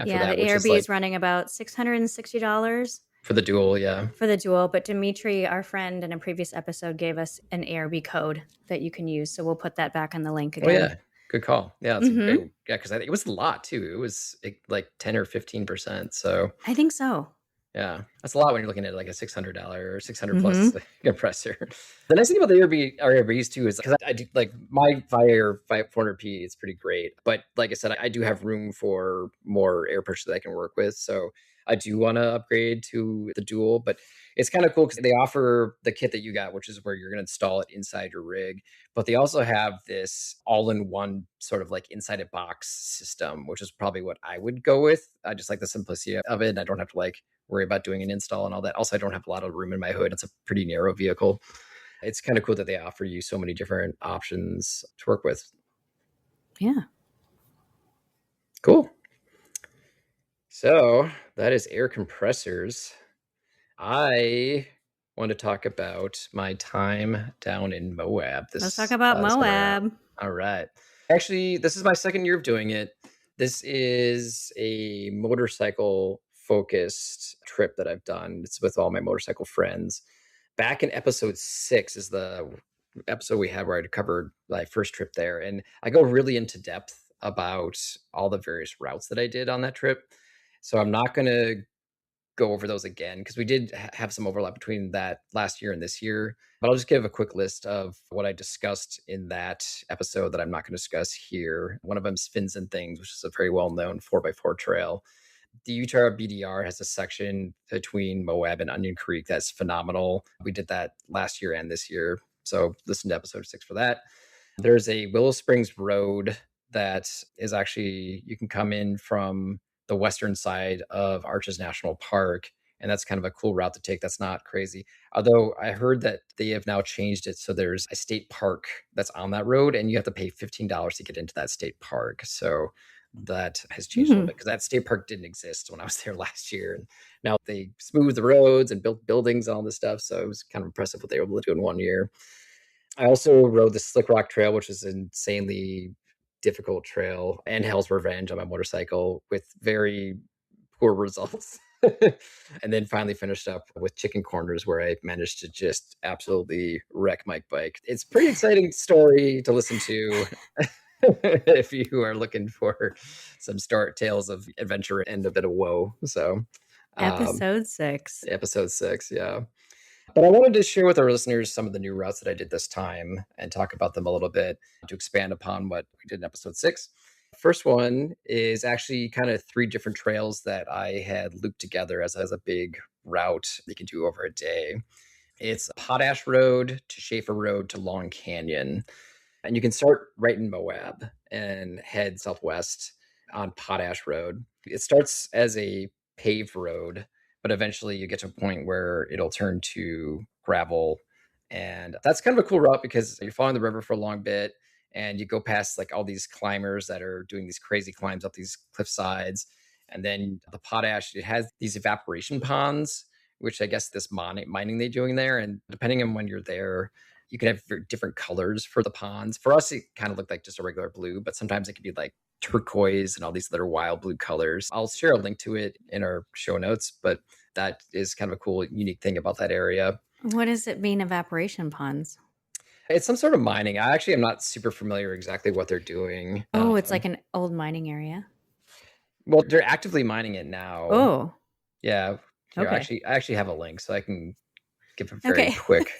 After that, the ARB is running about $660. For the dual, yeah. For the dual. But Dimitri, our friend in a previous episode, gave us an ARB code that you can use. So we'll put that back on the link again. Oh, yeah. Good call. Yeah. Because it was a lot, too. It was 10 or 15%. So I think so. Yeah, that's a lot when you're looking at a $600 or 600 plus compressor. The nice thing about the ARBs too is because I do my Viair 400p, it's pretty great. But like I said, I do have room for more air pressure that I can work with. So I do want to upgrade to the dual, but it's kind of cool because they offer the kit that you got, which is where you're going to install it inside your rig. But they also have this all-in-one sort of inside a box system, which is probably what I would go with. I just like the simplicity of it. And I don't have to worry about doing an install and all that. Also, I don't have a lot of room in my hood. It's a pretty narrow vehicle. It's kind of cool that they offer you so many different options to work with. Yeah. Cool. So that is air compressors. I want to talk about my time down in Moab. Let's talk about Moab. All right. Actually, this is my second year of doing it. This is a motorcycle focused trip that I've done. It's with all my motorcycle friends. Back in episode 6 is the episode we had where I covered my first trip there. And I go really into depth about all the various routes that I did on that trip. So I'm not going to go over those again because we did have some overlap between that last year and this year. But I'll just give a quick list of what I discussed in that episode that I'm not going to discuss here. One of them is Fins and Things, which is a very well-known 4x4 trail. The Utah BDR has a section between Moab and Onion Creek that's phenomenal. We did that last year and this year. So listen to episode 6 for that. There's a Willow Springs Road that is actually, you can come in from the western side of Arches National Park. And that's kind of a cool route to take. That's not crazy. Although I heard that they have now changed it. So there's a state park that's on that road and you have to pay $15 to get into that state park. So that has changed a little bit because that state park didn't exist when I was there last year. And now they smoothed the roads and built buildings and all this stuff. So it was kind of impressive what they were able to do in 1 year. I also rode the Slick Rock Trail, which is an insanely difficult trail, and Hell's Revenge on my motorcycle with very poor results. And then finally finished up with Chicken Corners, where I managed to just absolutely wreck my bike. It's a pretty exciting story to listen to if you are looking for some tales of adventure and a bit of woe. So Episode 6. Episode 6, yeah. But I wanted to share with our listeners some of the new routes that I did this time and talk about them a little bit to expand upon what we did in episode 6. First one is actually kind of 3 different trails that I had looped together as a big route you can do over a day. It's Potash Road to Shafer Road to Long Canyon. And you can start right in Moab and head southwest on Potash Road. It starts as a paved road, but eventually you get to a point where it'll turn to gravel. And that's kind of a cool route because you're following the river for a long bit and you go past like all these climbers that are doing these crazy climbs up these cliff sides. And then the potash, it has these evaporation ponds, which I guess this mining they're doing there. And depending on when you're there, you can have different colors for the ponds. For us, it kind of looked like just a regular blue, but sometimes it could be like turquoise and all these other wild blue colors. I'll share a link to it in our show notes, but that is kind of a cool, unique thing about that area. What does it mean, evaporation ponds? It's some sort of mining. I actually am not super familiar exactly what they're doing. Oh, it's like an old mining area. Well, they're actively mining it now. Oh, yeah. Here, okay. I actually have a link, so I can give a very quick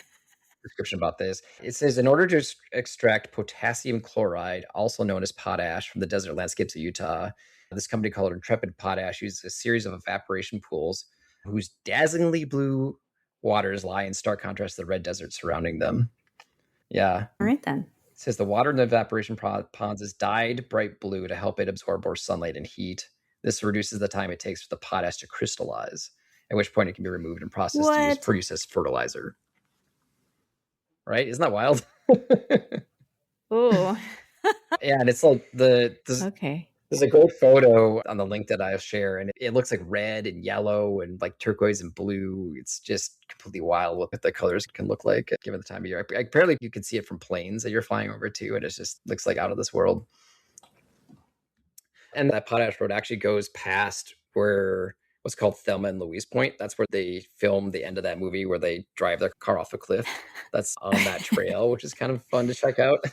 description about this. It says, in order to extract potassium chloride, also known as potash, from the desert landscapes of Utah, this company called Intrepid Potash uses a series of evaporation pools whose dazzlingly blue waters lie in stark contrast to the red desert surrounding them. Yeah. All right, then. It says the water in the evaporation ponds is dyed bright blue to help it absorb more sunlight and heat. This reduces the time it takes for the potash to crystallize, at which point it can be removed and processed for use as fertilizer. Right? Isn't that wild? Oh. Yeah, and it's like okay. There's a great photo on the link that I'll share, and it looks like red and yellow and like turquoise and blue. It's just completely wild what the colors can look like given the time of year. Apparently, you can see it from planes that you're flying over to, and it just looks like out of this world. And that Potash Road actually goes past where what's called Thelma and Louise Point. That's where they filmed the end of that movie where they drive their car off a cliff. That's on that trail, which is kind of fun to check out.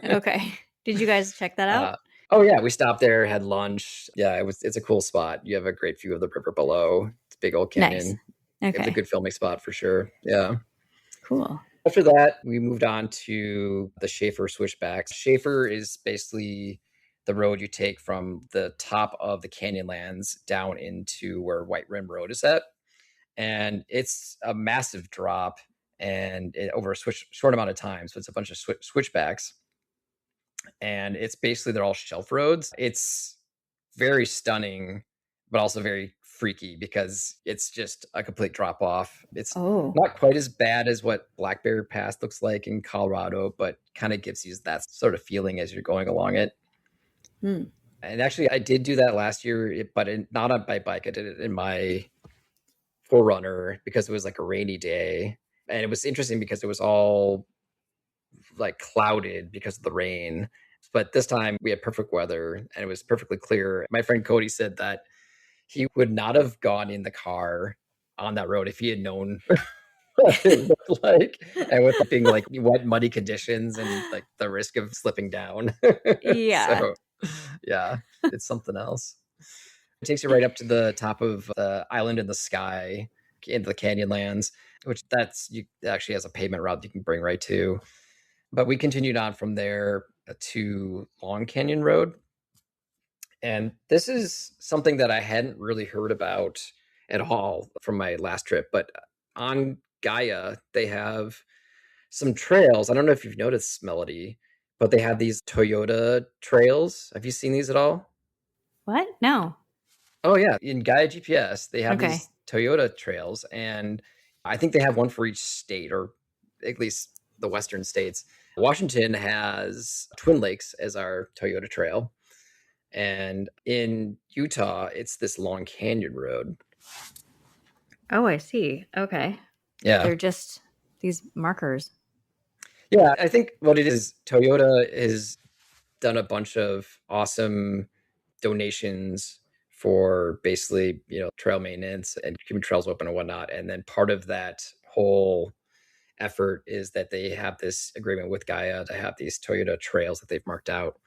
Okay. Did you guys check that out? Oh yeah, we stopped there, had lunch. Yeah, it's a cool spot. You have a great view of the river below. It's a big old canyon. Nice. Okay. It's a good filming spot for sure. Yeah. Cool. After that, we moved on to the Shafer switchbacks. Shafer is basically the road you take from the top of the Canyonlands down into where White Rim Road is at. And it's a massive drop and over a short amount of time. So it's a bunch of switchbacks. And it's basically, they're all shelf roads. It's very stunning, but also very freaky because it's just a complete drop off. It's not quite as bad as what Blackberry Pass looks like in Colorado, but kind of gives you that sort of feeling as you're going along it. And actually, I did do that last year, but not on my bike. I did it in my 4Runner because it was like a rainy day. And it was interesting because it was all like clouded because of the rain. But this time we had perfect weather and it was perfectly clear. My friend Cody said that he would not have gone in the car on that road if he had known what it looked like, and with being like wet, muddy conditions and like the risk of slipping down. Yeah. So, yeah, it's something else. It takes you right up to the top of the island in the sky into the Canyonlands, which actually has a pavement route you can bring right to. But we continued on from there to Long Canyon Road. And this is something that I hadn't really heard about at all from my last trip. But on Gaia, they have some trails. I don't know if you've noticed, Melody, but they have these Toyota trails. Have you seen these at all? What? No. Oh, yeah. In Gaia GPS, they have Okay. these Toyota trails. And I think they have one for each state, or at least the Western states. Washington has Twin Lakes as our Toyota trail. And in Utah, it's this Long Canyon Road. Oh, I see. Okay. Yeah. They're just these markers. Yeah, I think what it is, Toyota has done a bunch of awesome donations for basically, trail maintenance and keeping trails open and whatnot. And then part of that whole effort is that they have this agreement with Gaia to have these Toyota trails that they've marked out.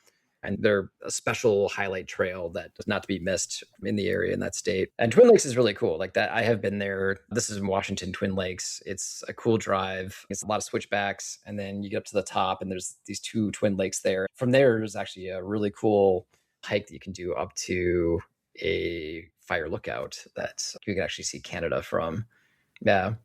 And they're a special highlight trail that is not to be missed in the area in that state. And Twin Lakes is really cool. Like that, I have been there. This is in Washington, Twin Lakes. It's a cool drive. It's a lot of switchbacks. And then you get up to the top and there's these two Twin Lakes there. From there, there's actually a really cool hike that you can do up to a fire lookout that you can actually see Canada from. Yeah.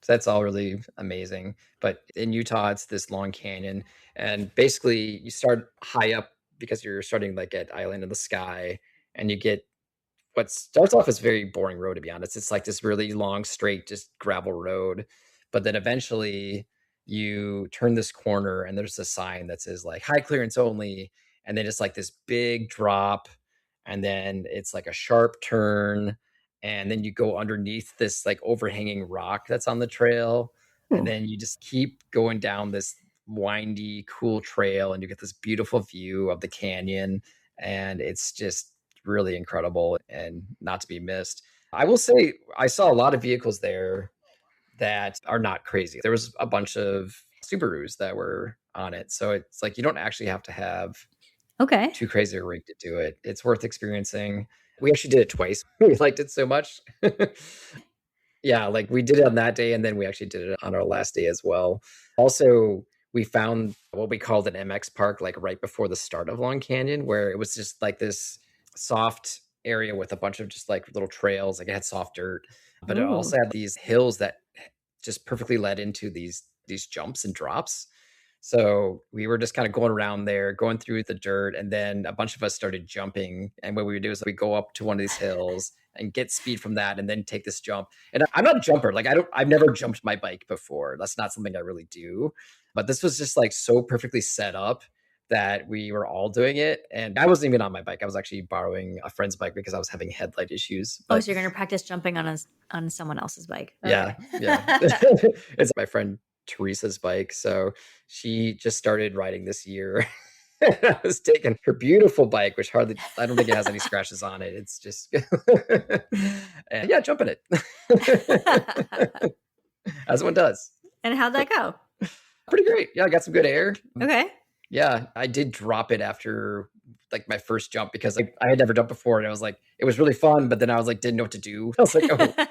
So that's all really amazing. But in Utah, it's this long canyon. And basically you start high up because you're starting like at Island in the Sky, and you get what starts off as very boring road, to be honest. It's like this really long, straight, just gravel road. But then eventually you turn this corner and there's a sign that says like high clearance only. And then it's like this big drop. And then it's like a sharp turn. And then you go underneath this like overhanging rock that's on the trail. And then you just keep going down this windy, cool trail, and you get this beautiful view of the canyon. And it's just really incredible and not to be missed. I will say I saw a lot of vehicles there that are not crazy. There was a bunch of Subarus that were on it. So it's like you don't actually have to have too crazy a rig to do it. It's worth experiencing. We actually did it twice. We liked it so much. Yeah, like we did it on that day, and then we actually did it on our last day as well. Also, we found what we called an MX park, like right before the start of Long Canyon, where it was just like this soft area with a bunch of just like little trails. Like it had soft dirt, but it also had these hills that just perfectly led into these jumps and drops. So we were just kind of going around there, going through the dirt, and then a bunch of us started jumping. And what we would do is we go up to one of these hills and get speed from that, and then take this jump. And I'm not a jumper. Like I've never jumped my bike before. That's not something I really do. But this was just like so perfectly set up that we were all doing it. And I wasn't even on my bike. I was actually borrowing a friend's bike because I was having headlight issues. But, so you're going to practice jumping on someone else's bike? Okay. Yeah. It's my friend Teresa's bike. So she just started riding this year. I was taking her beautiful bike, which I don't think it has any scratches on it. It's just, and yeah, jumping it. As one does. And how'd that go? Pretty great. Yeah, I got some good air. Okay. Yeah, I did drop it after like my first jump because I had never jumped before, and I was like, it was really fun, but then I was like, didn't know what to do. I was like, oh,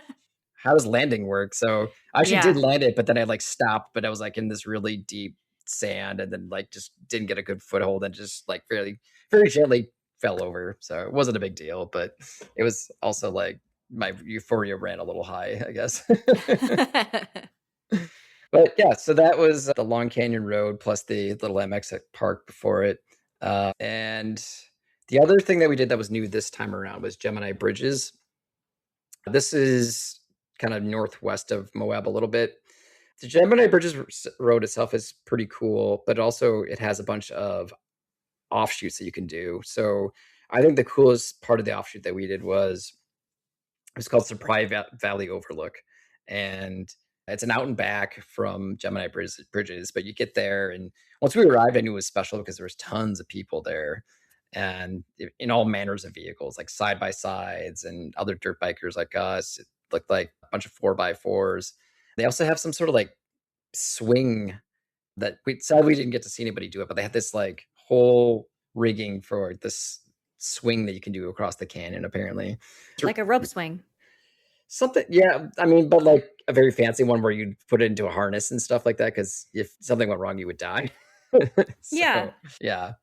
how does landing work? So I actually did land it, but then I like stopped, but I was like in this really deep sand, and then like just didn't get a good foothold, and just like very, very gently fell over. So it wasn't a big deal, but it was also like my euphoria ran a little high, I guess. But yeah, so that was the Long Canyon Road plus the little MX park before it. And the other thing that we did that was new this time around was Gemini Bridges. This is kind of northwest of Moab a little bit. The Gemini Bridges road itself is pretty cool, but also it has a bunch of offshoots that you can do. So I think the coolest part of the offshoot that we did was called Surprise Valley Overlook. And it's an out and back from Gemini Bridges, but you get there, and once we arrived, I knew it was special because there was tons of people there, and in all manners of vehicles, like side by sides and other dirt bikers like us. It looked like a bunch of 4x4s. They also have some sort of like swing that we sadly didn't get to see anybody do it, but they had this like whole rigging for this swing that you can do across the canyon, apparently. Like a rope swing. Something, yeah. I mean, but like a very fancy one where you'd put it into a harness and stuff like that, because if something went wrong, you would die. So, yeah.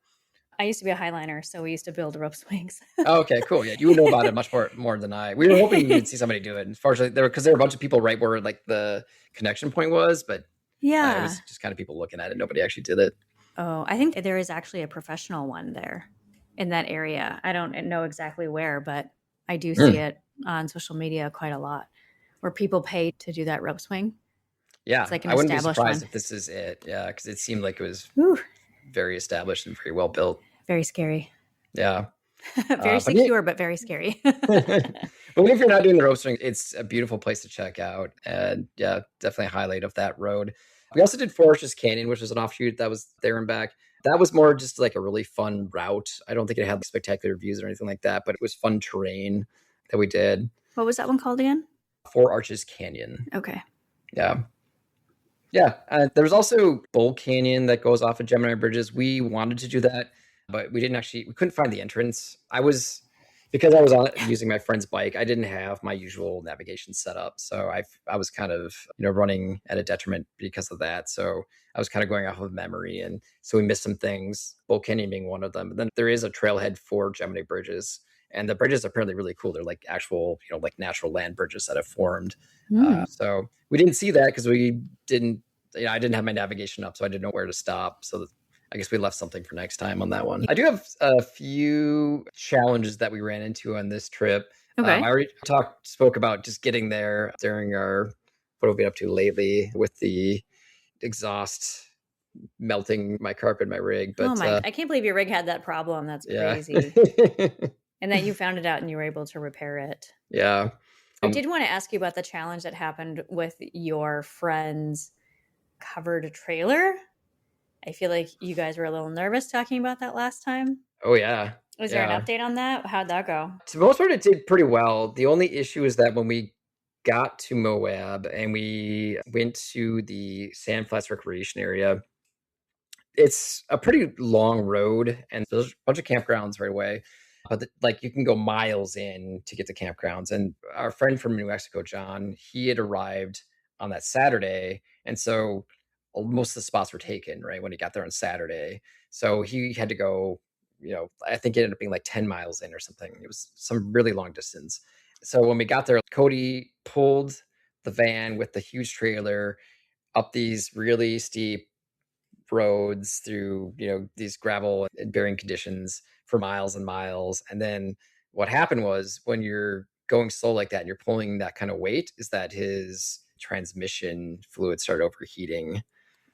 I used to be a highliner, so we used to build rope swings. Oh, okay, cool. Yeah, you would know about it much more than I. We were hoping we'd see somebody do it. Unfortunately, there were a bunch of people right where like the connection point was, but it Yeah. was just kind of people looking at it. Nobody actually did it. Oh, I think there is actually a professional one there in that area. I don't know exactly where, but I do see it on social media quite a lot where people pay to do that rope swing. Yeah, It's like an I wouldn't be established surprised one. if this is it. Yeah, because it seemed like it was Whew, very established and very well built. very scary. Yeah. Very secure, but very scary. But if you're not doing the rope swing, it's a beautiful place to check out. And yeah, definitely a highlight of that road. We also did Forest's Canyon, which was an offshoot that was there and back. That was more just like a really fun route. I don't think it had spectacular views or anything like that, but it was fun terrain that we did. What was that one called again? Four Arches Canyon. Okay. Yeah. Yeah. There's also Bull Canyon that goes off of Gemini Bridges. We wanted to do that, but we couldn't find the entrance. Because I was using my friend's bike, I didn't have my usual navigation set up. So I was kind of, running at a detriment because of that. So I was kind of going off of memory. And so we missed some things, Bull Canyon being one of them. But then there is a trailhead for Gemini Bridges. And the bridges are apparently really cool. They're like actual, like natural land bridges that have formed. So we didn't see that because we didn't, I didn't have my navigation up, so I didn't know where to stop. So I guess we left something for next time on that one. I do have a few challenges that we ran into on this trip. Okay. I already spoke about just getting there during our, what have we been up to lately with the exhaust melting my carpet, my rig. But I can't believe your rig had that problem. That's crazy. And then you found it out and you were able to repair it. Yeah. I did want to ask you about the challenge that happened with your friend's covered trailer. I feel like you guys were a little nervous talking about that last time. Oh, yeah. Was there an update on that? How'd that go? To most part, it did pretty well. The only issue is that when we got to Moab and we went to the Sand Flats Recreation Area, it's a pretty long road and there's a bunch of campgrounds right away. But you can go miles in to get to campgrounds. And our friend from New Mexico, John, he had arrived on that Saturday. And so most of the spots were taken, right, when he got there on Saturday. So he had to go, I think it ended up being like 10 miles in or something. It was some really long distance. So when we got there, Cody pulled the van with the huge trailer up these really steep roads through, these gravel and bearing conditions for miles and miles. And then what happened was when you're going slow like that and you're pulling that kind of weight is that his transmission fluid started overheating.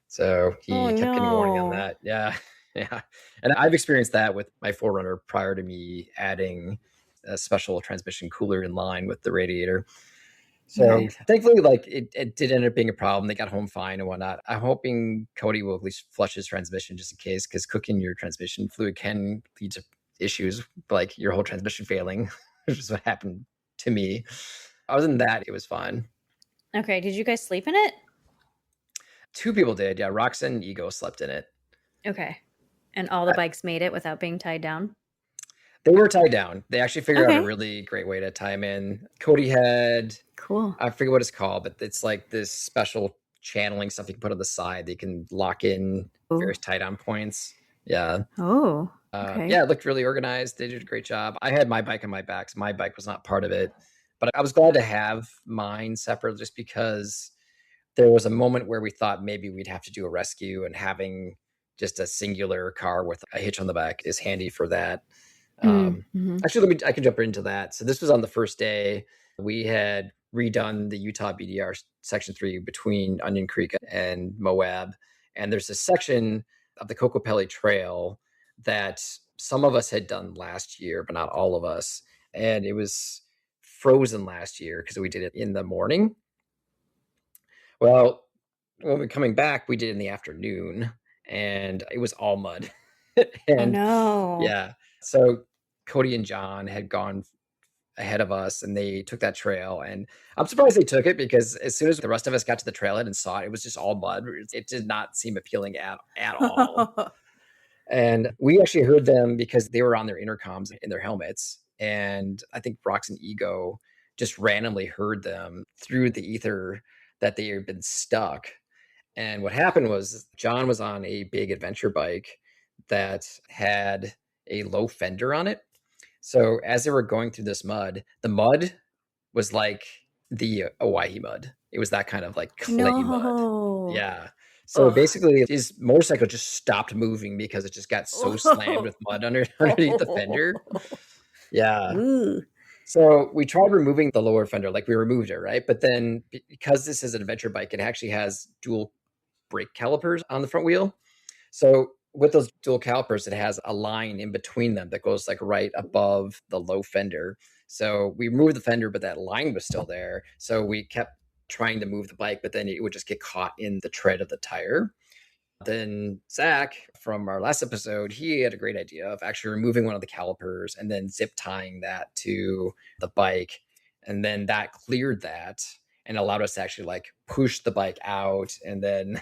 So he kept getting warning on that. Yeah. Yeah. And I've experienced that with my 4Runner prior to me adding a special transmission cooler in line with the radiator. So thankfully, it did end up being a problem. They got home fine and whatnot. I'm hoping Cody will at least flush his transmission just in case, because cooking your transmission fluid can lead to issues like your whole transmission failing, which is what happened to me. Other than that, it was fine. Okay. Did you guys sleep in it? 2 people did. Yeah. Roxanne and Ego slept in it. Okay. And all the bikes made it without being tied down? They were tied down. They actually figured out a really great way to tie them in. Cody had, cool. I forget what it's called, but it's like this special channeling stuff you can put on the side that you can lock in various tie-down points. Yeah. Oh, okay. Yeah, it looked really organized. They did a great job. I had my bike on my back, so my bike was not part of it. But I was glad to have mine separate just because there was a moment where we thought maybe we'd have to do a rescue, and having just a singular car with a hitch on the back is handy for that. Actually, I can jump into that. So this was on the first day. We had redone the Utah BDR Section 3 between Onion Creek and Moab. And there's a section of the Cocopelli Trail that some of us had done last year, but not all of us. And it was frozen last year because we did it in the morning. Well, when we're coming back, we did it in the afternoon and it was all mud. And no. Yeah. So Cody and John had gone ahead of us and they took that trail, and I'm surprised they took it because as soon as the rest of us got to the trailhead and saw it, it was just all mud. It did not seem appealing at all. And we actually heard them because they were on their intercoms in their helmets. And I think Brox and Ego just randomly heard them through the ether that they had been stuck. And what happened was John was on a big adventure bike that had a low fender on it. So as they were going through this mud, the mud was like the Hawaii mud. It was that kind of like clay mud. No. Yeah. So Ugh. basically, his motorcycle just stopped moving because it just got so slammed with mud underneath the fender. Yeah. Ooh. So we tried removing the lower fender, like we removed it, right? But then because this is an adventure bike, it actually has dual brake calipers on the front wheel. So with those dual calipers, it has a line in between them that goes like right above the low fender. So we removed the fender, but that line was still there. So we kept trying to move the bike, but then it would just get caught in the tread of the tire. Then Zach from our last episode, he had a great idea of actually removing one of the calipers and then zip tying that to the bike. And then that cleared that and allowed us to actually like push the bike out. And then,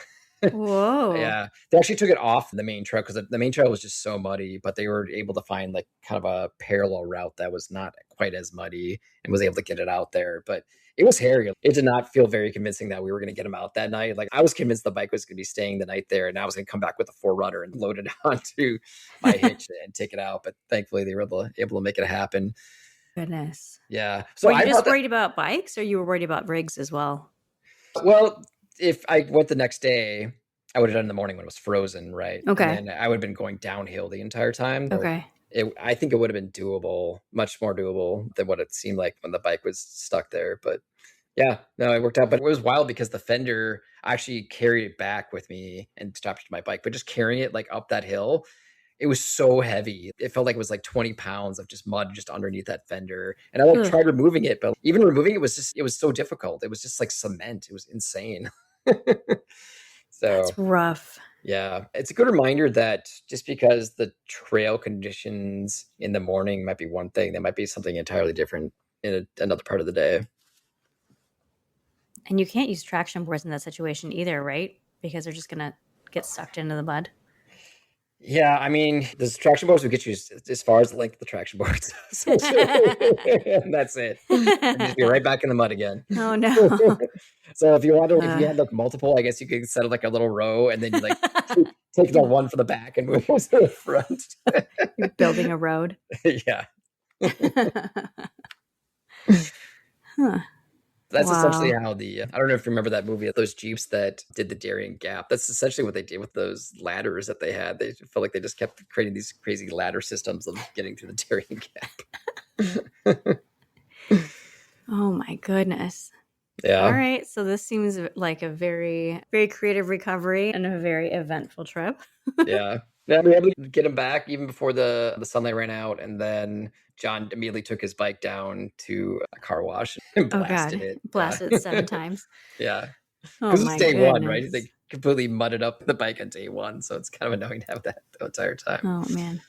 Whoa. yeah, they actually took it off the main trail because the main trail was just so muddy, but they were able to find like kind of a parallel route that was not quite as muddy and was able to get it out there. But it was hairy. It did not feel very convincing that we were going to get him out that night. Like I was convinced the bike was going to be staying the night there, and I was going to come back with a 4Runner and load it onto my hitch and take it out. But thankfully, they were able to make it happen. Goodness. Yeah. So were you just worried about bikes, or you were worried about rigs as well? Well, if I went the next day, I would have done in the morning when it was frozen, right? Okay. And I would have been going downhill the entire time. Okay. I think it would have been doable, much more doable than what it seemed like when the bike was stuck there. But yeah, no, it worked out. But it was wild because the fender actually carried it back with me and strapped it to my bike. But just carrying it like up that hill, it was so heavy. It felt like it was like 20 pounds of just mud just underneath that fender. And I like tried removing it, but even removing it was so difficult. It was just like cement. It was insane. So that's rough. Yeah, it's a good reminder that just because the trail conditions in the morning might be one thing, there might be something entirely different in another part of the day. And you can't use traction boards in that situation either, right? Because they're just going to get sucked into the mud. Yeah, I mean, the traction boards will get you as far as the length of the traction boards. And that's it. And just be right back in the mud again. Oh, no. So if you had like multiple, I guess you could set up like a little row and then you like take the one for the back and move to the front. You're building a road. Yeah. Huh. That's essentially how I don't know if you remember that movie, those Jeeps that did the Darien Gap. That's essentially what they did with those ladders that they had. They felt like they just kept creating these crazy ladder systems of getting through the Darien Gap. Oh my goodness. Yeah. All right. So this seems like a very, very creative recovery and a very eventful trip. Yeah. Yeah, we were able to get him back even before the sunlight ran out, and then John immediately took his bike down to a car wash and blasted it. Blasted it 7 times. Yeah. Oh Because my it's day goodness. one, right? They completely mudded up the bike on day one, so it's kind of annoying to have that the entire time. Oh, man.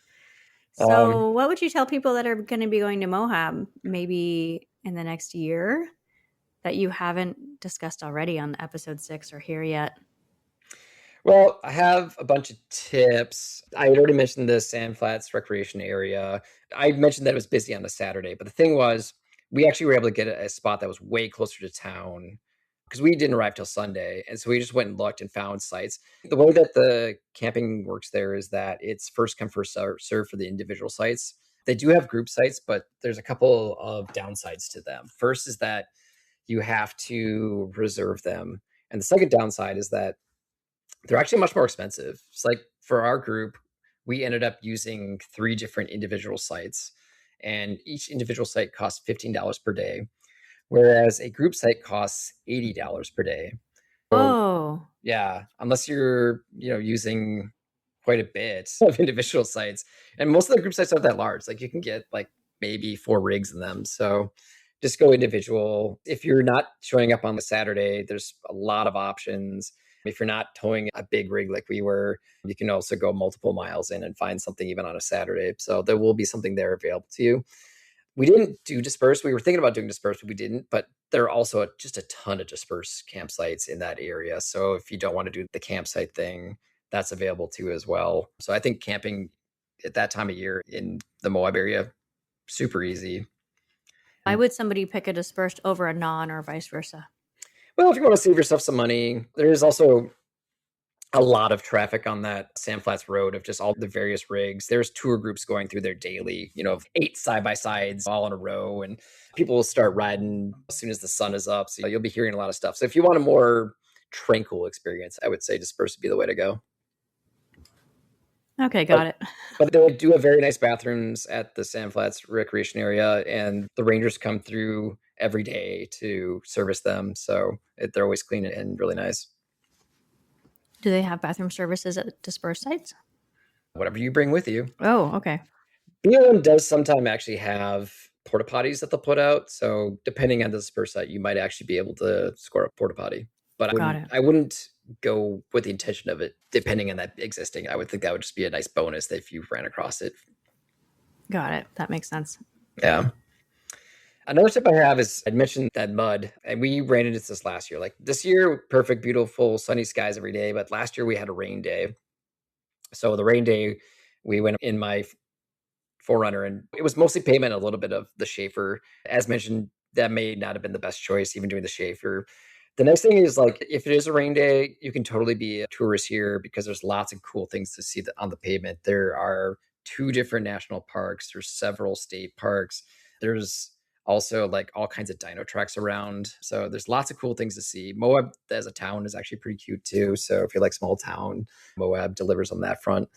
So what would you tell people that are going to be going to Moab maybe in the next year that you haven't discussed already on episode 6 or here yet? Well, I have a bunch of tips. I had already mentioned the Sand Flats recreation area. I mentioned that it was busy on the Saturday, but the thing was, we actually were able to get a spot that was way closer to town because we didn't arrive till Sunday. And so we just went and looked and found sites. The way that the camping works there is that it's first come, first serve for the individual sites. They do have group sites, but there's a couple of downsides to them. First is that you have to reserve them. And the second downside is that they're actually much more expensive. It's like for our group, we ended up using 3 different individual sites, and each individual site costs $15 per day, whereas a group site costs $80 per day. Oh, yeah, unless you're using quite a bit of individual sites, and most of the group sites aren't that large. Like you can get like maybe 4 rigs in them, so just go individual. If you're not showing up on the Saturday, there's a lot of options. If you're not towing a big rig like we were, you can also go multiple miles in and find something even on a Saturday. So there will be something there available to you. We didn't do dispersed. We were thinking about doing dispersed, but we didn't. But there are also just a ton of dispersed campsites in that area. So if you don't want to do the campsite thing, that's available too as well. So I think camping at that time of year in the Moab area, super easy. Why would somebody pick a dispersed over a non or vice versa? Well, if you want to save yourself some money, there is also a lot of traffic on that Sand Flats Road of just all the various rigs. There's tour groups going through there daily, of 8 side-by-sides all in a row, and people will start riding as soon as the sun is up. So you'll be hearing a lot of stuff. So if you want a more tranquil experience, I would say Disperse would be the way to go. Okay, got it. But they do have very nice bathrooms at the Sand Flats recreation area, and the rangers come through every day to service them. So they're always clean and really nice. Do they have bathroom services at dispersed sites? Whatever you bring with you. Oh, okay. BLM does sometimes actually have porta potties that they'll put out. So depending on the dispersed site, you might actually be able to score a porta potty. But I wouldn't go with the intention of it depending on that existing. I would think that would just be a nice bonus if you ran across it. Got it. That makes sense. Yeah. Another tip I have is I mentioned that mud, and we ran into this last year. Like this year, perfect, beautiful, sunny skies every day. But last year we had a rain day. So the rain day, we went in my Forerunner, and it was mostly pavement, a little bit of the Shafer. As mentioned, that may not have been the best choice, even doing the Shafer. The nice thing is, like, if it is a rain day, you can totally be a tourist here because there's lots of cool things to see on the pavement. There are 2 different national parks. There's several state parks. There's also like all kinds of dino tracks around. So there's lots of cool things to see. Moab as a town is actually pretty cute too. So if you like small town, Moab delivers on that front.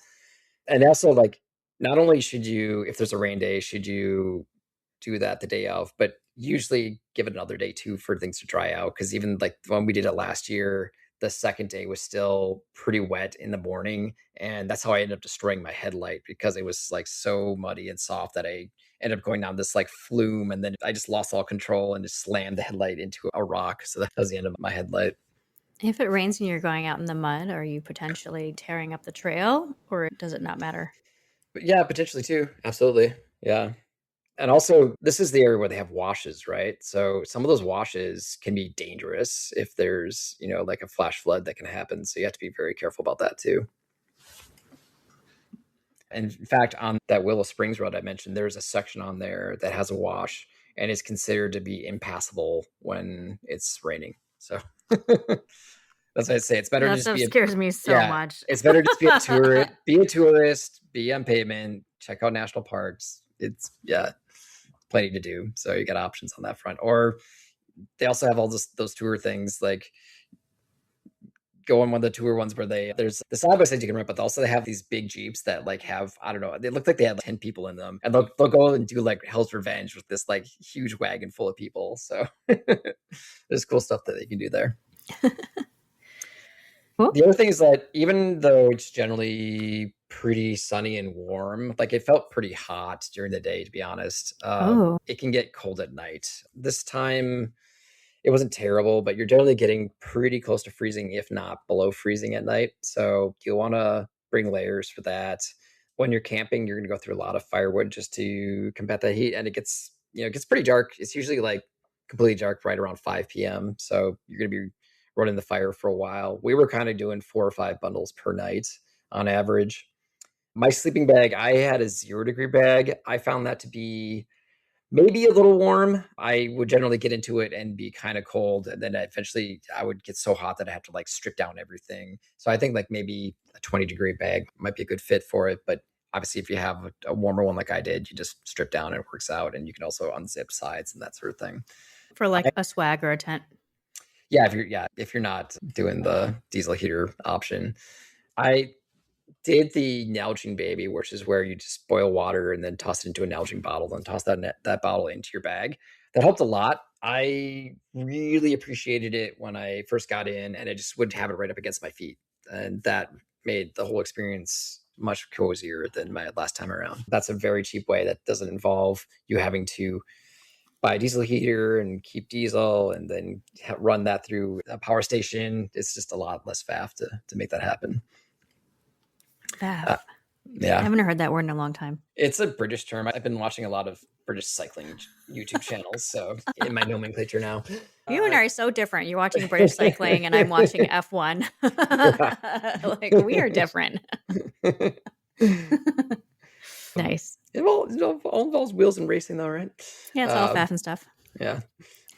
And also, like, not only should you, if there's a rain day, should you do that the day of, but usually give it another day too for things to dry out. Because even like when we did it last year, the second day was still pretty wet in the morning. And that's how I ended up destroying my headlight, because it was like so muddy and soft that I ended up going down this like flume. And then I just lost all control and just slammed the headlight into a rock. So that was the end of my headlight. If it rains and you're going out in the mud, are you potentially tearing up the trail, or does it not matter? But yeah, potentially too. Absolutely. Yeah. And also, this is the area where they have washes, right? So some of those washes can be dangerous if there's, like a flash flood that can happen. So you have to be very careful about that too. And in fact, on that Willow Springs Road I mentioned, there's a section on there that has a wash and is considered to be impassable when it's raining. So that's why I say it's better that to just stuff scares me so much. It's better to just be a tourist, be on pavement, check out national parks. It's plenty to do. So you got options on that front. Or they also have all those tour things, like go on one of the tour ones where there's the side by sides you can rent, but also they have these big Jeeps that like have, I don't know, they look like they had like 10 people in them, and they'll go and do like Hell's Revenge with this like huge wagon full of people. So there's cool stuff that they can do there. Cool. The other thing is that even though it's generally pretty sunny and warm, like it felt pretty hot during the day, to be honest. It can get cold at night. This time it wasn't terrible, but you're generally getting pretty close to freezing, if not below freezing at night. So you'll want to bring layers for that. When you're camping, you're going to go through a lot of firewood just to combat that heat. And it gets pretty dark. It's usually like completely dark right around 5 p.m. So you're going to be running the fire for a while. We were kind of doing 4 or 5 bundles per night on average. My sleeping bag, I had a 0-degree bag. I found that to be maybe a little warm. I would generally get into it and be kind of cold. And then eventually I would get so hot that I have to like strip down everything. So I think like maybe a 20-degree bag might be a good fit for it. But obviously if you have a warmer one like I did, you just strip down and it works out. And you can also unzip sides and that sort of thing. For like a swag or a tent. Yeah, if you're not doing the diesel heater option. I did the Nalgene Baby, which is where you just boil water and then toss it into a Nalgene bottle, then toss that bottle into your bag. That helped a lot. I really appreciated it when I first got in, and I just would have it right up against my feet. And that made the whole experience much cozier than my last time around. That's a very cheap way that doesn't involve you having to buy a diesel heater and keep diesel and then run that through a power station. It's just a lot less faff to make that happen. Faff. Yeah. I haven't heard that word in a long time. It's a British term. I've been watching a lot of British cycling YouTube channels, so in my nomenclature now. You and I are so different. You're watching British cycling and I'm watching F1. Like, we are different. Nice. It all involves wheels and racing though, right? Yeah, it's all faff and stuff. Yeah.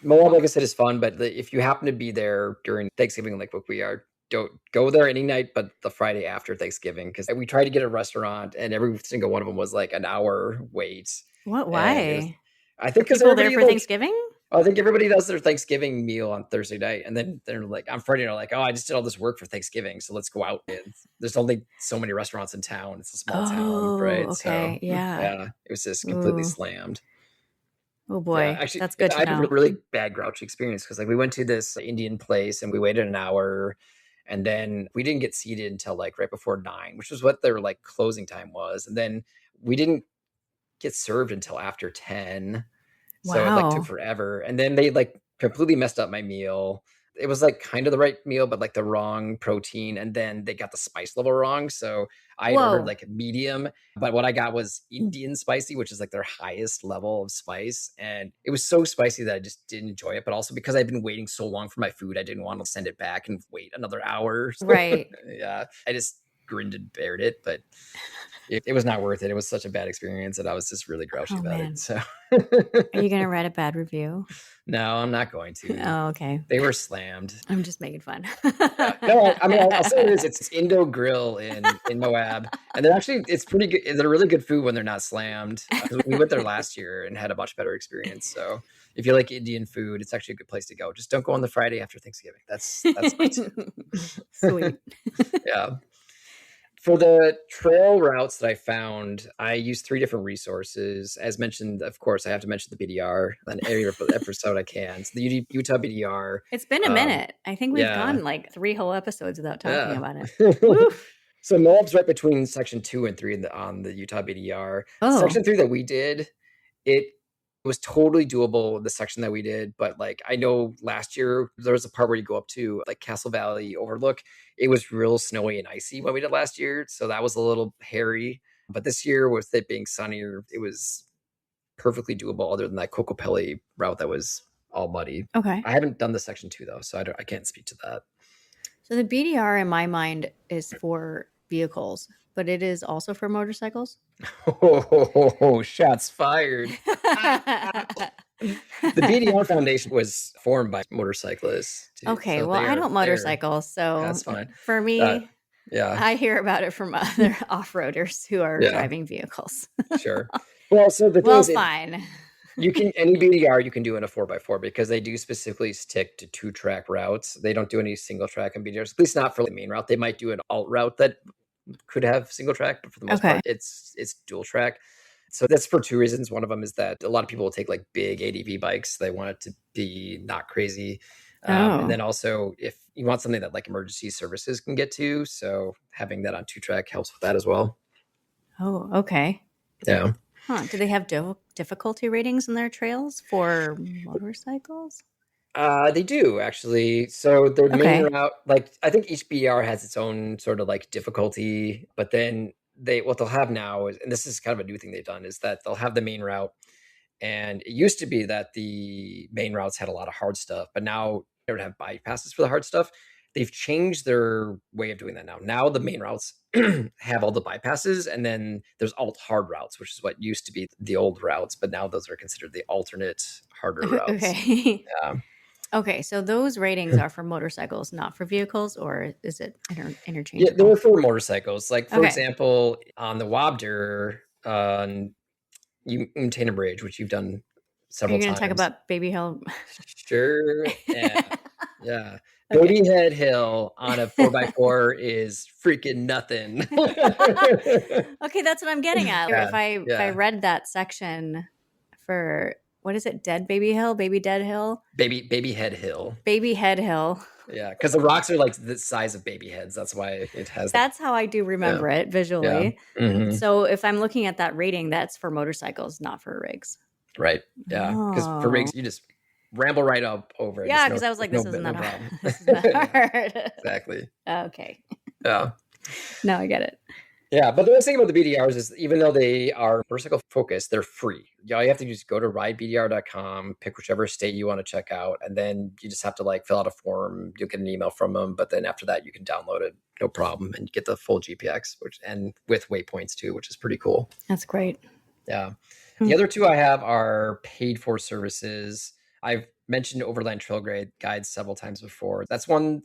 Moab, like I said, is fun, but if you happen to be there during Thanksgiving, like what we are, don't go there any night but the Friday after Thanksgiving, because we tried to get a restaurant and every single one of them was like an hour wait. What? And it was, Why? I think because People there everybody for like, Thanksgiving? I think everybody does their Thanksgiving meal on Thursday night, and then they're like, on Friday, they're like, oh, I just did all this work for Thanksgiving, so let's go out. And there's only so many restaurants in town. It's a small town, right? Okay. So Yeah. it was just completely Ooh. slammed. Oh boy. Actually, That's good I to had a know. really bad grouchy experience because like we went to this Indian place and we waited an hour, and then we didn't get seated until like right before 9, which was what their like closing time was, and then we didn't get served until after 10. So it like took Wow. forever. And then they like completely messed up my meal. It was like kind of the right meal, but like the wrong protein. And then they got the spice level wrong. So I had ordered Whoa. like a medium, but what I got was Indian spicy, which is like their highest level of spice. And it was so spicy that I just didn't enjoy it. But also because I've been waiting so long for my food, I didn't want to send it back and wait another hour. So, Right. yeah, I just grinned and bared it, but it was not worth it. It was such a bad experience and I was just really grouchy about it. So Are you gonna write a bad review? no, I'm not going to. Oh, okay. They were slammed. I'm just making fun. No, I mean, I'll say it is. It's Indo Grill in Moab, and they're actually, it's pretty good. They're really good food when they're not slammed. We went there last year and had a much better experience. So if you like Indian food, it's actually a good place to go. Just don't go on the Friday after Thanksgiving. That's my tip. Sweet. Yeah. For the trail routes that I found, I used 3 different resources. As mentioned, of course, I have to mention the BDR on every episode I can. So the Utah BDR. It's been a minute. I think we've gone like 3 whole episodes without talking about it. So Moab's right between section 2 and 3 on the Utah BDR. Oh. Section 3 that we did, it was totally doable, the section that we did. But like, I know last year there was a part where you go up to like Castle Valley Overlook. It was real snowy and icy when we did last year. So that was a little hairy. But this year, with it being sunnier, it was perfectly doable other than that Kokopelli route that was all muddy. Okay. I haven't done the section 2 though, so I can't speak to that. So the BDR in my mind is for vehicles, but it is also for motorcycles? Oh, shots fired. The BDR Foundation was formed by motorcyclists. Okay, so well, I don't motorcycle, so that's fine. For me, I hear about it from other off-roaders who are driving vehicles. Sure. Well, so the thing is, fine. You can, any BDR you can do in a 4x4 because they do specifically stick to 2-track routes. They don't do any single track in BDRs, at least not for the main route. They might do an alt route that could have single track, but for the most part, it's dual track. So that's for 2 reasons. One of them is that a lot of people will take like big ADV bikes. They want it to be not crazy. And then also if you want something that like emergency services can get to, so having that on 2-track helps with that as well. Oh, okay. Yeah. Huh. Do they have difficulty ratings in their trails for motorcycles? They do actually. So their main route, like I think each BDR has its own sort of like difficulty, but then what they'll have now is, and this is kind of a new thing they've done, is that they'll have the main route. And it used to be that the main routes had a lot of hard stuff, but now they don't have bypasses for the hard stuff. They've changed their way of doing that now. Now the main routes have all the bypasses, and then there's alt hard routes, which is what used to be the old routes, but now those are considered the alternate harder routes. Okay. Yeah. Okay, so those ratings are for motorcycles, not for vehicles, or is it interchangeable? Yeah, they're for motorcycles. Like, for example, on the Wabder, on Montana Bridge, which you've done several times. Are you going to talk about Baby Hill? Sure. Yeah. Baby Head Hill on a 4x4 is freaking nothing. Okay, that's what I'm getting at. If I read that section for, what is it? Dead Baby Hill? Baby Dead Hill? Baby Head Hill. Baby Head Hill. Yeah, because the rocks are like the size of baby heads. That's why it has. That's how I do remember it visually. Yeah. Mm-hmm. So if I'm looking at that rating, that's for motorcycles, not for rigs. Right. Yeah. Because for rigs, you just ramble right up over it. Yeah, because I was like, this isn't that hard. This is not hard. Exactly. Okay. Yeah. Now I get it. Yeah, but the nice thing about the BDRs is even though they are motorcycle focused, they're free. All you have to do is go to ridebdr.com, pick whichever state you want to check out, and then you just have to like fill out a form. You'll get an email from them, but then after that, you can download it, no problem, and get the full GPX, and with waypoints too, which is pretty cool. That's great. Yeah. The other 2 I have are paid for services. I've mentioned Overland Trail Guides several times before. That's one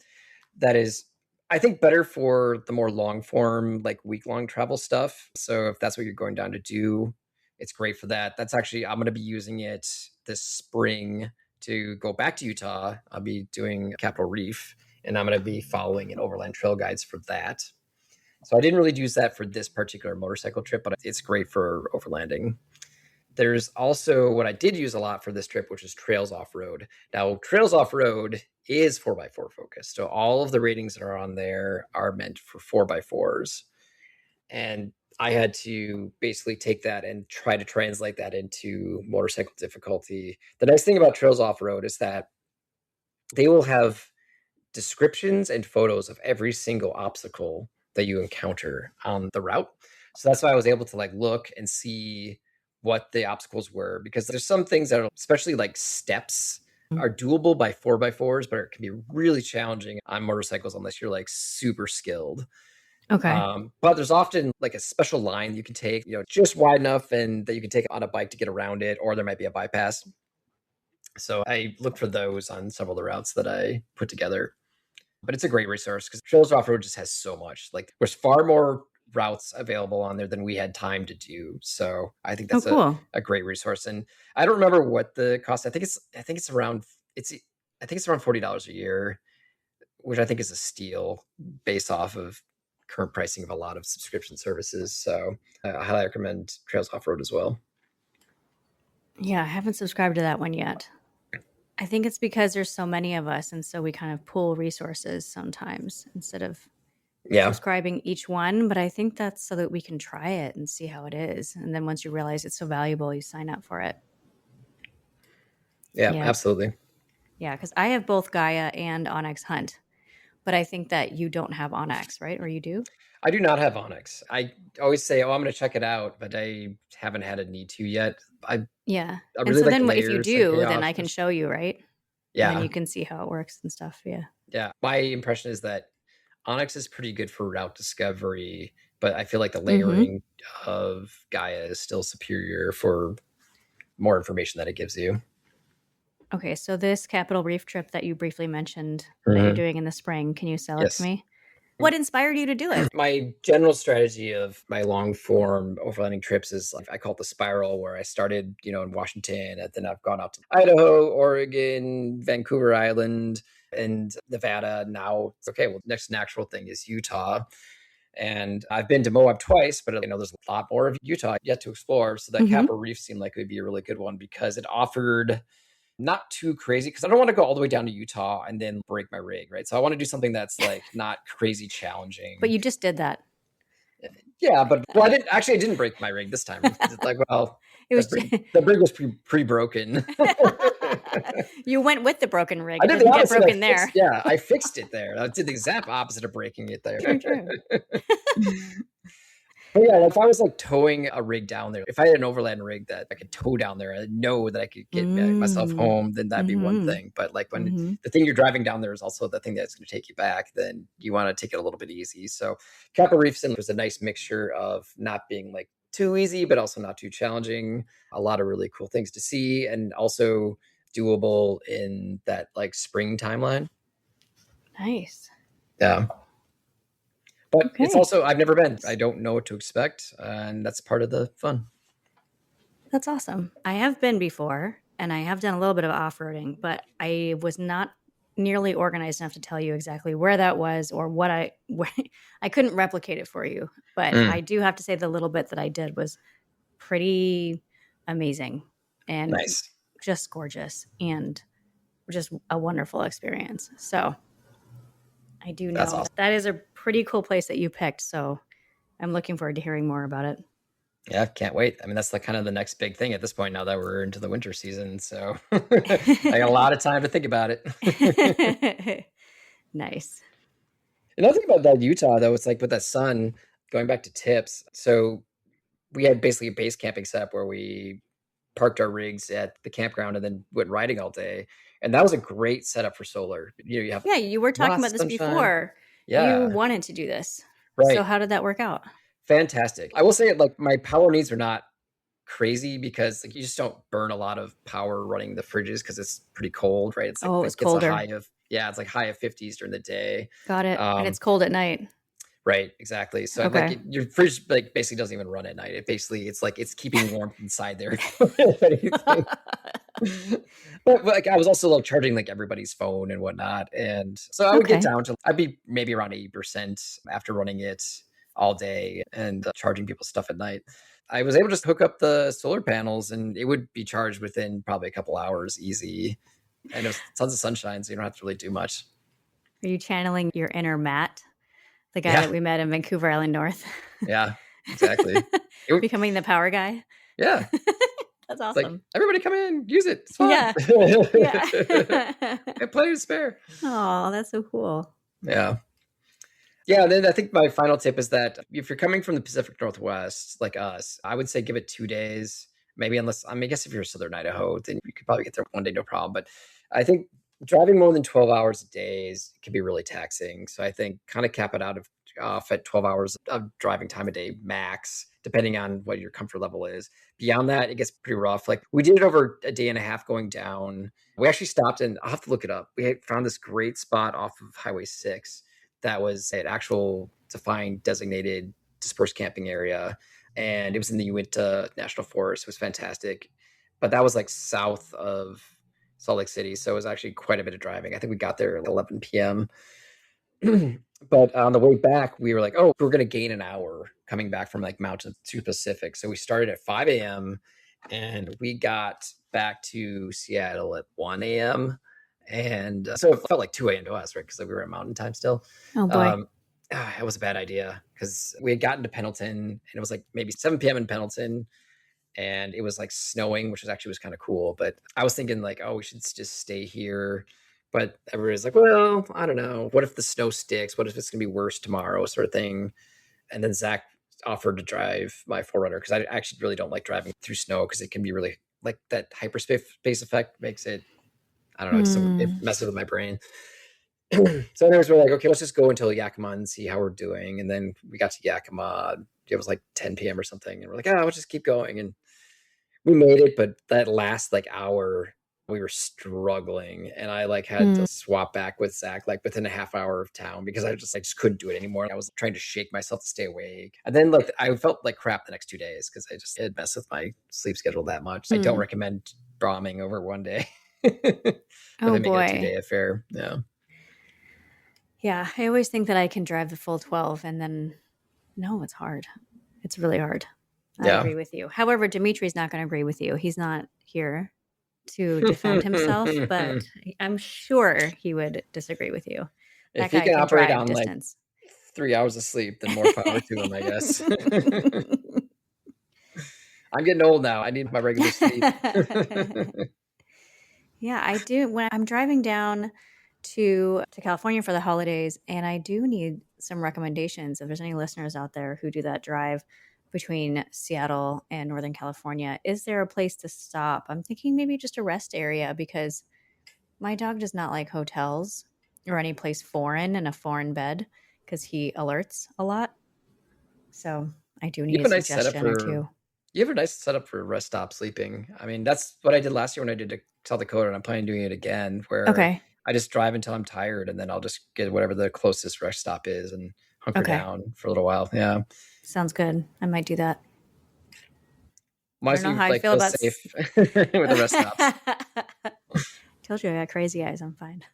that is I think better for the more long form, like week-long travel stuff. So if that's what you're going down to do, it's great for that. That's actually, I'm going to be using it this spring to go back to Utah. I'll be doing Capitol Reef, and I'm going to be following an overland trail guides for that. So I didn't really use that for this particular motorcycle trip, but it's great for overlanding. There's also what I did use a lot for this trip, which is Trails Off-Road. Now, Trails Off-Road is 4x4 focused. So all of the ratings that are on there are meant for 4x4s. And I had to basically take that and try to translate that into motorcycle difficulty. The nice thing about Trails Off-Road is that they will have descriptions and photos of every single obstacle that you encounter on the route. So that's why I was able to like look and see what the obstacles were, because there's some things that are, especially like steps, are doable by 4x4s, but it can be really challenging on motorcycles unless you're like super skilled. Okay. But there's often like a special line you can take, just wide enough and that you can take on a bike to get around it, or there might be a bypass. So I looked for those on several of the routes that I put together. But it's a great resource because Trails Off-Road just has so much. Like there's far more routes available on there than we had time to do. So I think that's cool. a great resource. And I don't remember what the cost. I think it's around $40 a year, which I think is a steal based off of current pricing of a lot of subscription services. So I highly recommend Trails Off-Road as well. Yeah, I haven't subscribed to that one yet. I think it's because there's so many of us, and so we kind of pool resources sometimes instead of subscribing each one. But I think that's so that we can try it and see how it is. And then once you realize it's so valuable, you sign up for it. Yeah. Absolutely. Yeah, because I have both Gaia and Onyx Hunt, but I think that you don't have Onyx, right? Or you do? I do not have Onyx. I always say, I'm going to check it out, but I haven't had a need to yet. I really and so like then the if you do, then I can show you, right? Yeah. And then you can see how it works and stuff. Yeah. Yeah. My impression is that Onyx is pretty good for route discovery, but I feel like the layering of Gaia is still superior for more information that it gives you. Okay. So this Capitol Reef trip that you briefly mentioned that you're doing in the spring, can you sell it to me? What inspired you to do it? My general strategy of my long form overlanding trips is like, I call it the spiral, where I started, in Washington, and then I've gone out to Idaho, Oregon, Vancouver Island, and Nevada. Now, next natural thing is Utah. And I've been to Moab twice, but there's a lot more of Utah yet to explore. So that Capitol Reef seemed like it would be a really good one because it offered not too crazy, because I don't want to go all the way down to Utah and then break my rig, right? So I want to do something that's like not crazy challenging. But you just did that. Yeah, but I didn't break my rig this time. It's like, it was the rig was pre-broken. You went with the broken rig. I did the opposite. Broken there. I fixed it there. I did the exact opposite of breaking it there. True. But yeah, if I was like towing a rig down there, if I had an overland rig that I could tow down there, I know that I could get myself home, then that'd be one thing. But like when the thing you're driving down there is also the thing that's going to take you back, then you want to take it a little bit easy. So Capitol Reef was a nice mixture of not being like too easy, but also not too challenging. A lot of really cool things to see, and also doable in that like spring timeline. Nice. Yeah. But it's also, I've never been. I don't know what to expect, and that's part of the fun. That's awesome. I have been before, and I have done a little bit of off-roading, but I was not nearly organized enough to tell you exactly where that was or what I couldn't replicate it for you. But I do have to say the little bit that I did was pretty amazing and nice. Just gorgeous and just a wonderful experience. So I do know awesome. That is a pretty cool place that you picked. So I'm looking forward to hearing more about it. Yeah, can't wait. I mean, that's kind of the next big thing at this point now that we're into the winter season. So I got a lot of time to think about it. Nice. Another thing about that Utah, though, it's like with that sun, going back to tips. So we had basically a base camping setup where we parked our rigs at the campground and then went riding all day. And that was a great setup for solar. You have you were talking about this before. Yeah. You wanted to do this. Right. So how did that work out? Fantastic. I will say, like, my power needs are not crazy because like you just don't burn a lot of power running the fridges because it's pretty cold, right? It's like, it's colder. A high of Yeah, it's like high of 50s during the day. Got it. And it's cold at night. Right, exactly. So Okay. like your fridge like basically doesn't even run at night. It's like it's keeping warmth inside there. If anything. But like I was also like charging like everybody's phone and whatnot, and so I would get down to I'd be maybe around 80% after running it all day and charging people's stuff at night. I was able to just hook up the solar panels, and it would be charged within probably a couple hours, easy. And it was tons of sunshine, so you don't have to really do much. Are you channeling your inner Matt, the guy that we met in Vancouver Island North? Yeah, exactly. Becoming the power guy. Yeah. That's awesome. Like, everybody come in, use it. It's fun. Yeah. I have plenty to spare. Oh, that's so cool. Yeah. Yeah, then I think my final tip is that if you're coming from the Pacific Northwest, like us, I would say give it 2 days. Maybe unless, I guess if you're Southern Idaho, then you could probably get there one day, no problem. But I think driving more than 12 hours a day can be really taxing. So I think kind of cap it off at 12 hours of driving time a day max, depending on what your comfort level is. Beyond that, it gets pretty rough. Like we did it over a day and a half going down. We actually stopped, and I'll have to look it up. We had found this great spot off of Highway 6 that was an actual defined designated dispersed camping area. And it was in the Uinta National Forest. It was fantastic. But that was like south of Salt Lake City. So it was actually quite a bit of driving. I think we got there at 11 p.m. But on the way back, we were like, oh, we're going to gain an hour coming back from like Mountain to Pacific. So we started at 5 a.m. and we got back to Seattle at 1 a.m. And so it felt like 2 a.m. to us, right? Because we were at Mountain Time still. Oh, boy. It was a bad idea because we had gotten to Pendleton and it was like maybe 7 p.m. in Pendleton. And it was like snowing, which was kind of cool. But I was thinking like, oh, we should just stay here. But everybody's like, well, I don't know. What if the snow sticks? What if it's going to be worse tomorrow, sort of thing? And then Zach offered to drive my 4Runner because I actually really don't like driving through snow because it can be really like that hyperspace effect makes it, I don't know, it messes with my brain. So anyways, we're like, okay, let's just go until Yakima and see how we're doing. And then we got to Yakima. It was like 10 p.m. or something. And we're like, let's just keep going. And we made it. But that last like hour, we were struggling. And I like had to swap back with Zach like within a half hour of town because I just couldn't do it anymore. I was trying to shake myself to stay awake. And then like I felt like crap the next 2 days because it had messed with my sleep schedule that much. I don't recommend bombing over one day. Oh, boy. It a 2-day affair. Yeah. Yeah, I always think that I can drive the full 12 and then, no, it's hard. It's really hard. I agree with you. However, Dimitri's not going to agree with you. He's not here to defend himself, but I'm sure he would disagree with you. If he can operate on distance. Like 3 hours of sleep, then more power to him, I guess. I'm getting old now. I need my regular sleep. Yeah, I do. When I'm driving down to California for the holidays, and I do need some recommendations if there's any listeners out there who do that drive between Seattle and Northern California. Is there a place to stop? I'm thinking maybe just a rest area because my dog does not like hotels or any place foreign in a foreign bed because he alerts a lot. So I do need a suggestion or two. You have a nice setup for rest stop sleeping. I mean, that's what I did last year when I did to South Dakota, and I'm planning on doing it again where I just drive until I'm tired and then I'll just get whatever the closest rest stop is and hunker down for a little while. Yeah. Sounds good. I might do that. I don't know how I feel about safe with the rest stops. Told you I got crazy eyes. I'm fine.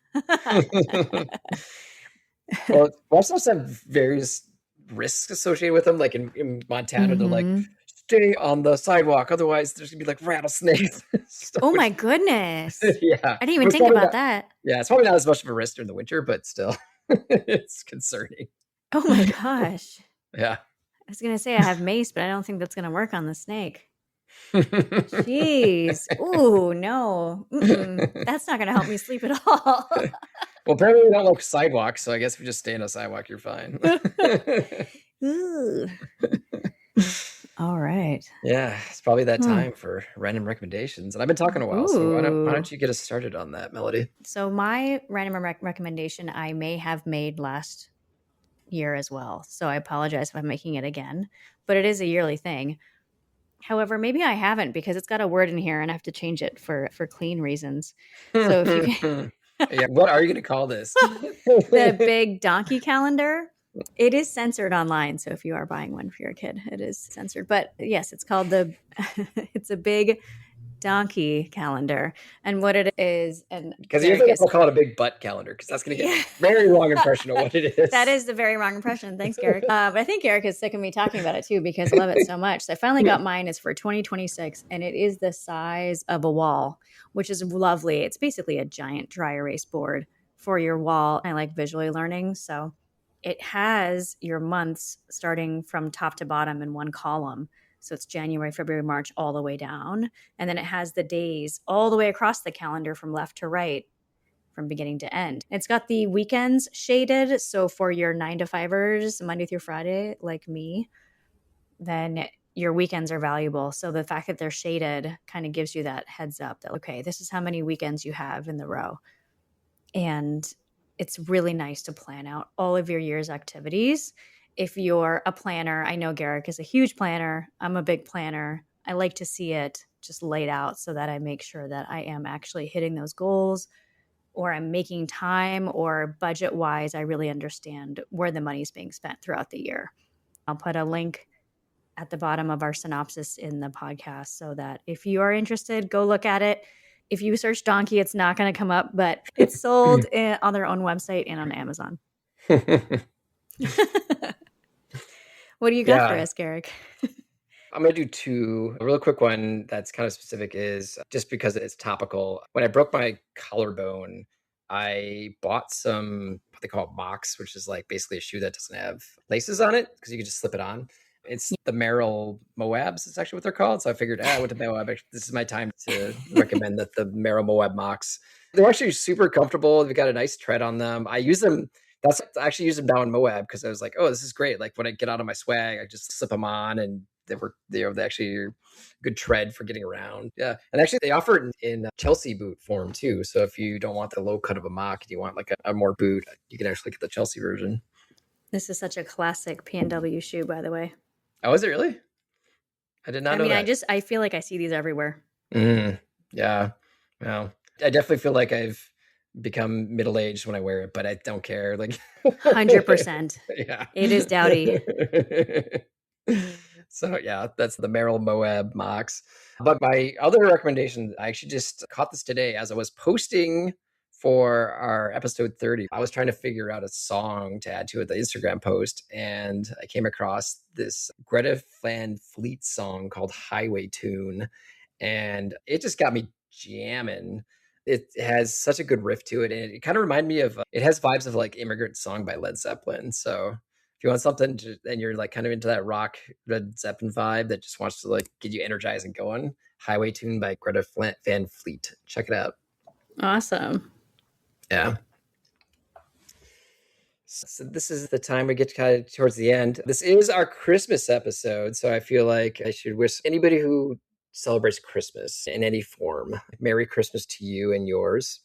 Well, rest stops have various risks associated with them. Like in Montana, they're like, stay on the sidewalk. Otherwise, there's going to be like rattlesnakes. Oh my goodness. Yeah. I didn't even think about that. Yeah, it's probably not as much of a risk during the winter, but still, it's concerning. Oh my gosh. Yeah. I was going to say I have mace, but I don't think that's going to work on the snake. Jeez. Ooh, no. That's not going to help me sleep at all. Well, apparently we don't like sidewalks, so I guess if you just stay on a sidewalk, you're fine. All right. Yeah, it's probably that time for random recommendations. And I've been talking a while, so why don't you get us started on that, Melody? So my random recommendation I may have made last year as well. So I apologize if I'm making it again, but it is a yearly thing. However, maybe I haven't because it's got a word in here and I have to change it for clean reasons. So Yeah, what are you going to call this? The big donkey calendar. It is censored online, so if you are buying one for your kid, it is censored. But yes, it's called it's a big donkey calendar. And what it is, and Because usually I'll call it a big butt calendar, because that's going to get a very wrong impression of what it is. That is the very wrong impression. Thanks, Garrick. But I think Garrick is sick of me talking about it too, because I love it so much. So I finally got mine. It's for 2026, and it is the size of a wall, which is lovely. It's basically a giant dry erase board for your wall. I like visually learning, so it has your months starting from top to bottom in one column. So it's January, February, March, all the way down. And then it has the days all the way across the calendar from left to right, from beginning to end. It's got the weekends shaded. So for your 9-to-5ers, Monday through Friday, like me, then your weekends are valuable. So the fact that they're shaded kind of gives you that heads up that, okay, this is how many weekends you have in the row. And it's really nice to plan out all of your year's activities. If you're a planner, I know Garrick is a huge planner. I'm a big planner. I like to see it just laid out so that I make sure that I am actually hitting those goals, or I'm making time, or budget-wise, I really understand where the money's being spent throughout the year. I'll put a link at the bottom of our synopsis in the podcast so that if you are interested, go look at it. If you search donkey, it's not going to come up, but it's sold on their own website and on Amazon. What do you got for us, Garrick? I'm going to do two. A real quick one that's kind of specific is just because it's topical. When I broke my collarbone, I bought some, what they call it, mocks, which is like basically a shoe that doesn't have laces on it because you can just slip it on. It's the Merrell Moabs. It's actually what they're called. So I figured, I went to Moab. This is my time to recommend that the Merrell Moab mocks. They're actually super comfortable. They've got a nice tread on them. I use them. I actually use them down in Moab because I was like, oh, this is great. Like when I get out of my swag, I just slip them on, and they actually are good tread for getting around. Yeah. And actually they offer it in Chelsea boot form too. So if you don't want the low cut of a mock and you want like a more boot, you can actually get the Chelsea version. This is such a classic P&W shoe, by the way. Oh, is it really? I did not know that. I feel like I see these everywhere. Yeah. Well, I definitely feel like I've become middle-aged when I wear it, but I don't care. Like 100%. Yeah. It is dowdy. So yeah, that's the Merrell Moab mocks. But my other recommendation, I actually just caught this today as I was posting for our episode 30. I was trying to figure out a song to add to it, the Instagram post, and I came across this Greta Van Fleet song called Highway Tune, and it just got me jamming. It has such a good riff to it, and it kind of reminded me of, it has vibes of like Immigrant Song by Led Zeppelin. So if you want something and you're like kind of into that rock Led Zeppelin vibe that just wants to like get you energized and going, Highway Tune by Greta Van Fleet. Check it out. Awesome. Yeah. So this is the time we get kind of towards the end. This is our Christmas episode, so I feel like I should wish anybody who celebrates Christmas in any form, Merry Christmas to you and yours.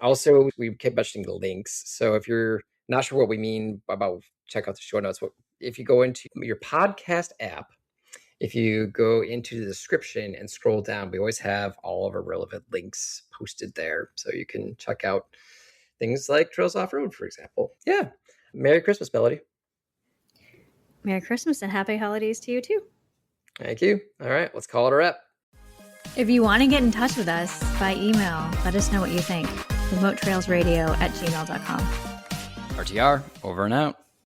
Also, we kept mentioning the links. So if you're not sure what we mean about, check out the show notes. If you go into your podcast app, if you go into the description and scroll down, we always have all of our relevant links posted there. So you can check out things like Trails Off-Road, for example. Yeah. Merry Christmas, Melody. Merry Christmas and happy holidays to you too. Thank you. All right, let's call it a wrap. If you want to get in touch with us by email, let us know what you think. remotetrailsradio@gmail.com. RTR, over and out.